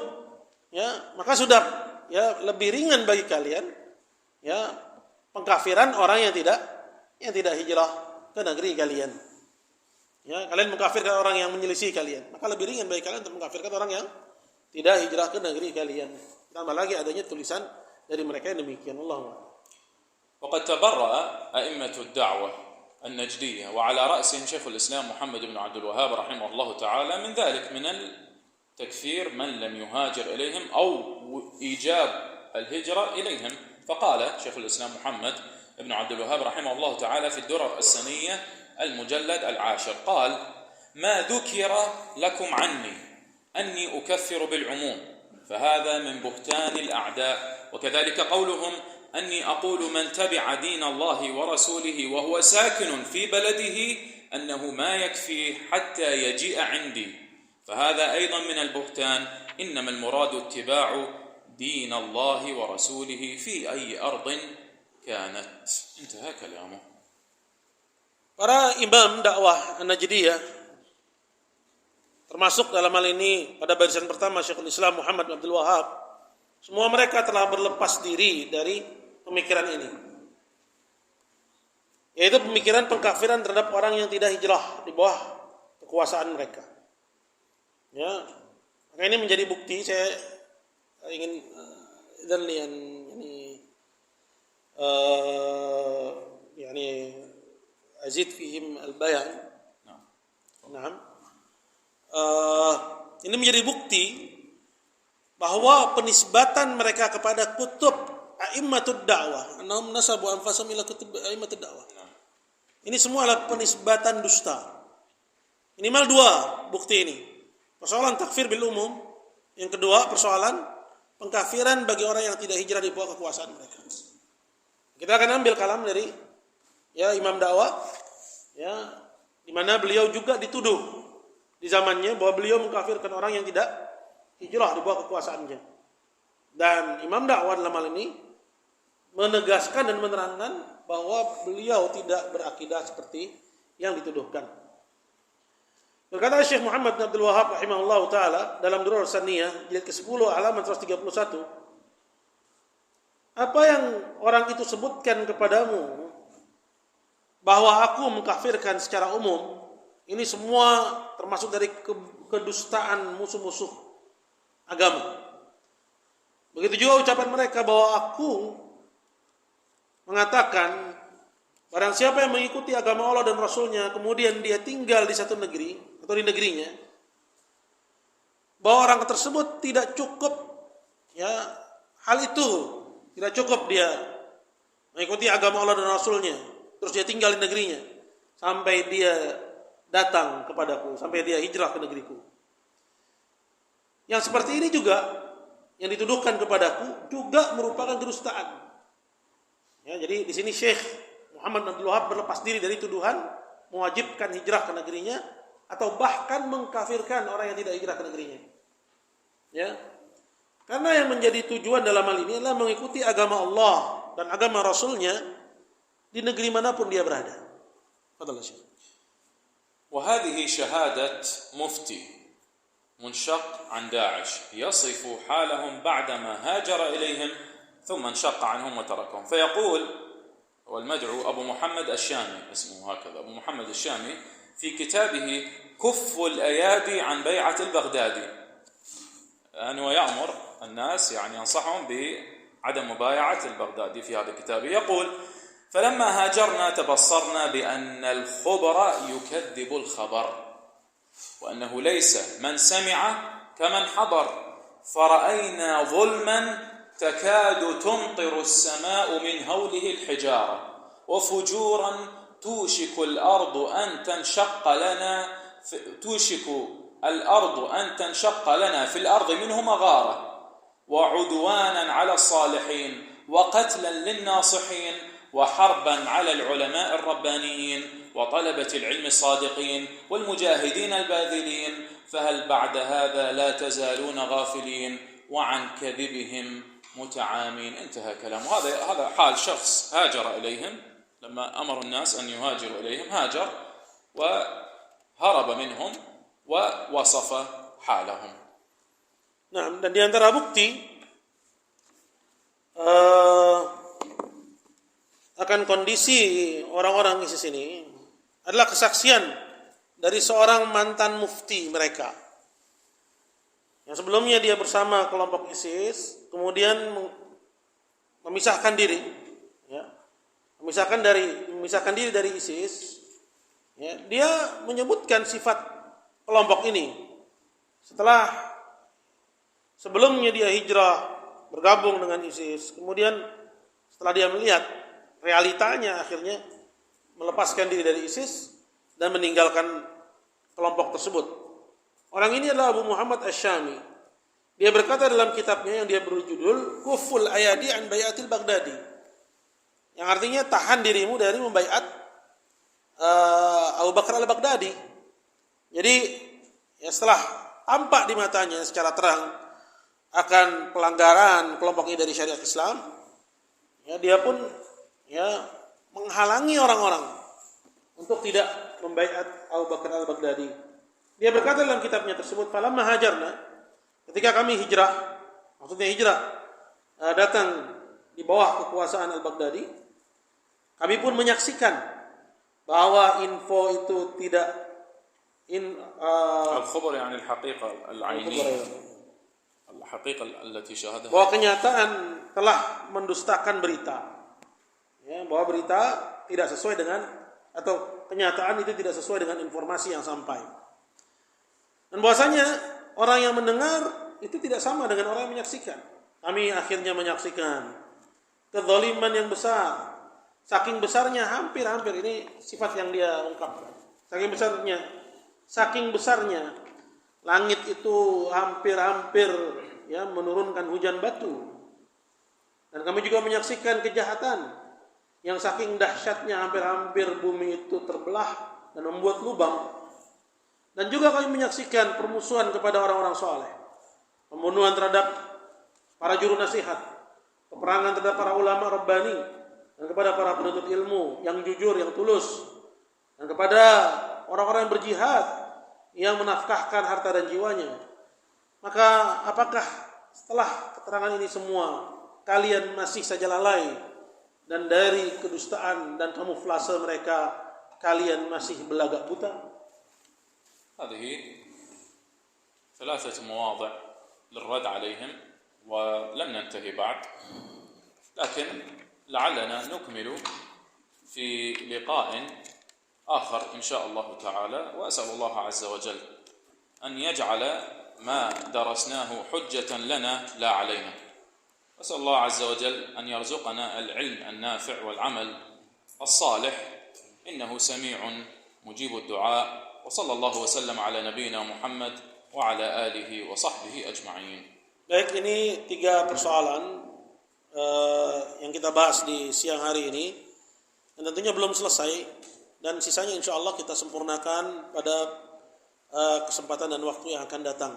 maka sudah lebih ringan bagi kalian pengkafiran orang yang tidak hijrah ke negeri kalian. Kalian mengkafirkan orang yang menyelisih kalian, maka lebih ringan bagi kalian untuk mengkafirkan orang yang tidak hijrah ke negeri kalian. Tambah lagi adanya tulisan dari mereka yang demikian. Allahu a'lam. وقد تبرأ أئمة الدعوة النجدية وعلى رأسهم شيخ الإسلام محمد بن عبد الوهاب رحمه الله تعالى من ذلك، من تكفير من لم يهاجر إليهم أو إيجاب الهجرة إليهم. فقال شيخ الإسلام محمد بن عبد الوهاب رحمه الله تعالى في الدرر السنية المجلد 10 قال: ما ذكر لكم عني أني أكفر بالعموم فهذا من بهتان الأعداء، وكذلك قولهم أني أقول من تبع دين الله ورسوله وهو ساكن في بلده أنه ما يكفي حتى يجيء عندي، فهذا أيضا من البهتان. إنما المراد اتباع دين الله ورسوله في أي أرض كانت. انتهى كلامه. Para imam dakwah An-Najdiyah termasuk dalam hal ini pada barisan pertama Syekhul Islam Muhammad bin Abdul Wahab, semua mereka telah berlepas diri dari pemikiran ini, yaitu pemikiran pengkafiran terhadap orang yang tidak hijrah di bawah kekuasaan mereka. Maka ini menjadi bukti. Saya ingin dan azid fihim al-bayan. Naam. ini menjadi bukti bahwa penisbatan mereka kepada kutub a'immatud da'wah, annahum nasabu anfusahum ila kutub a'immatud da'wah. Ini semua adalah penisbatan dusta. Minimal dua bukti ini. Persoalan takfir bil umum, yang kedua persoalan pengkafiran bagi orang yang tidak hijrah di bawah kekuasaan mereka. Kita akan ambil kalam dari imam dakwah di mana beliau juga dituduh di zamannya bahwa beliau mengkafirkan orang yang tidak hijrah di bawah kekuasaannya. Dan imam dakwah dalam hal ini menegaskan dan menerangkan bahwa beliau tidak berakidah seperti yang dituduhkan. Berkata Syekh Muhammad bin Abdul Wahhab rahimahullahu taala dalam Durar Saniyah jilid ke-10 halaman 131, apa yang orang itu sebutkan kepadamu bahwa aku mengkafirkan secara umum, ini semua termasuk dari kedustaan musuh-musuh agama. Begitu juga ucapan mereka bahwa aku mengatakan barang siapa yang mengikuti agama Allah dan Rasulnya kemudian dia tinggal di satu negeri atau di negerinya, bahwa orang tersebut tidak cukup hal itu tidak cukup dia mengikuti agama Allah dan Rasulnya terus dia tinggal di negerinya sampai dia datang kepadaku, sampai dia hijrah ke negeriku. Yang seperti ini juga yang dituduhkan kepadaku juga merupakan kedustaan. Jadi di sini Syekh Muhammad bin Abdul Wahhab berlepas diri dari tuduhan mewajibkan hijrah ke negerinya atau bahkan mengkafirkan orang yang tidak hijrah ke negerinya. Karena yang menjadi tujuan dalam hal ini adalah mengikuti agama Allah dan agama Rasulnya di negeri manapun dia berada. Fadhal Syekh. وهذه شهادة مفتي منشق عن داعش يصف حالهم بعدما هاجر إليهم ثم انشق عنهم وتركهم، فيقول والمدعو أبو محمد الشامي، اسمه هكذا أبو محمد الشامي، في كتابه كف الأيادي عن بيعة البغدادي، أنه يأمر الناس ينصحهم بعدم مبايعة البغدادي في هذا الكتاب. يقول فلما هاجرنا تبصرنا بأن الخبر يكذب الخبر وأنه ليس من سمع كمن حضر، فرأينا ظلما تكاد تمطر السماء من هوله الحجارة وفجورا توشك الأرض أن تنشق لنا في الأرض منه مغارة، وعدوانا على الصالحين وقتلا للناصحين وحربا على العلماء الربانيين وطلبة العلم الصادقين والمجاهدين الباذلين، فهل بعد هذا لا تزالون غافلين وعن كذبهم متعامين. انتهى كلامه. هذا حال شخص هاجر إليهم لما أمر الناس أن يهاجروا إليهم، هاجر وهرب منهم ووصف حالهم. Nah, dan di antara bukti akan kondisi orang-orang ISIS ini adalah kesaksian dari seorang mantan mufti mereka. Yang sebelumnya dia bersama kelompok ISIS, kemudian memisahkan diri, memisahkan diri dari ISIS. Dia menyebutkan sifat kelompok ini setelah sebelumnya dia hijrah bergabung dengan ISIS, kemudian setelah dia melihat realitanya akhirnya melepaskan diri dari ISIS dan meninggalkan kelompok tersebut. Orang ini adalah Abu Muhammad Asy-Syami. Dia berkata dalam kitabnya yang dia berjudul Kuful Ayadi an Bai'atil Baghdadi, yang artinya tahan dirimu dari membaiat Abu Bakar al-Baghdadi. Jadi setelah tampak di matanya secara terang akan pelanggaran kelompok ini dari syariat Islam, dia pun menghalangi orang-orang untuk tidak membaiat Abu Bakar al-Baghdadi. Dia berkata dalam kitabnya tersebut, falamma hajarna, ketika kami hijrah, maksudnya hijrah datang di bawah kekuasaan al-Baghdadi, kami pun menyaksikan bahwa info itu tidak al-khabar yani al-haqiqah al-'ainiyah, al-haqiqah allati syahadaha, bahwa kenyataan telah mendustakan berita. Bahwa berita tidak sesuai dengan, atau kenyataan itu tidak sesuai dengan informasi yang sampai. Dan bahwasanya orang yang mendengar itu tidak sama dengan orang yang menyaksikan. Kami akhirnya menyaksikan kezaliman yang besar. Saking besarnya, hampir-hampir, ini sifat yang dia ungkapkan. Saking besarnya langit itu hampir-hampir ya menurunkan hujan batu. Dan kami juga menyaksikan kejahatan yang saking dahsyatnya hampir-hampir bumi itu terbelah dan membuat lubang. Dan juga kami menyaksikan permusuhan kepada orang-orang saleh, pembunuhan terhadap para juru nasihat, peperangan terhadap para ulama rabbani, dan kepada para penuntut ilmu yang jujur, yang tulus, dan kepada orang-orang yang berjihad, yang menafkahkan harta dan jiwanya. Maka apakah setelah keterangan ini semua kalian masih saja lalai, dan dari kedustaan dan kamuflase mereka kalian masih belagak buta? هذه 3 مواضع للرد عليهم ولم ننتهي بعد، لكن لعلنا نكمل في لقاء آخر إن شاء الله تعالى، وأسأل الله عز وجل أن يجعل ما درسناه حجة لنا لا علينا، وأسأل الله عز وجل أن يرزقنا العلم النافع والعمل الصالح، إنه سميع مجيب الدعاء. وصلى الله وسلم على نبينا محمد وعلى آله وصحبه أجمعين. Baik, ini 3 persoalan yang kita bahas di siang hari ini, dan tentunya belum selesai, dan sisanya insya Allah kita sempurnakan pada kesempatan dan waktu yang akan datang.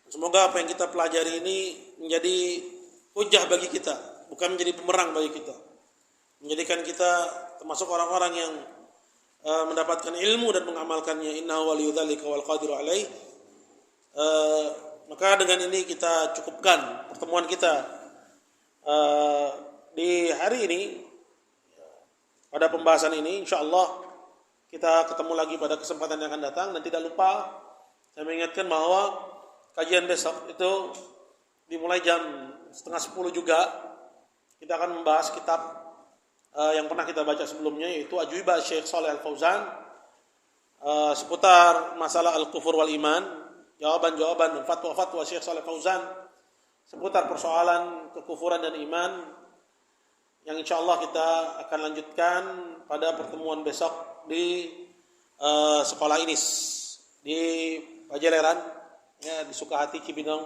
Semoga apa yang kita pelajari ini menjadi hujah bagi kita, bukan menjadi pemerang bagi kita, menjadikan kita termasuk orang-orang yang mendapatkan ilmu dan mengamalkannya. Innahu waliyudzalika wal qadiru alaih. Maka dengan ini kita cukupkan pertemuan kita di hari ini pada pembahasan ini. Insyaallah kita ketemu lagi pada kesempatan yang akan datang. Dan tidak lupa saya mengingatkan bahwa kajian besok itu dimulai jam 9:30 juga. Kita akan membahas kitab yang pernah kita baca sebelumnya, yaitu Ajwibah Syekh Shalih Al-Fauzan seputar masalah al-kufur wal iman, jawaban-jawaban dan fatwa-fatwa Syekh Shalih Al-Fauzan seputar persoalan kekufuran dan iman, yang insyaallah kita akan lanjutkan pada pertemuan besok di sekolah Inis di Pajaleran, ya, di Sukahati Cibinong,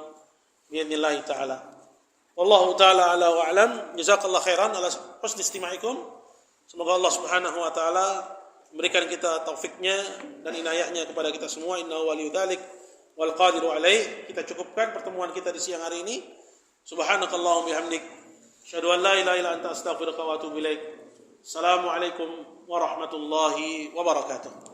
biidznillah taala. Wallahu ta'ala ala wa alam. Jazakallahu khairan ala husni istima'ikum. Semoga Allah Subhanahu wa taala memberikan kita taufiknya dan inayahnya kepada kita semua. Innahu waliyudzalik wal qadiru alaih. Kita cukupkan pertemuan kita di siang hari ini. Subhanakallahumma bihamdik, asyhadu an la ilaha illa anta astaghfiruka wa atubu ilaik. Assalamualaikum warahmatullahi wabarakatuh.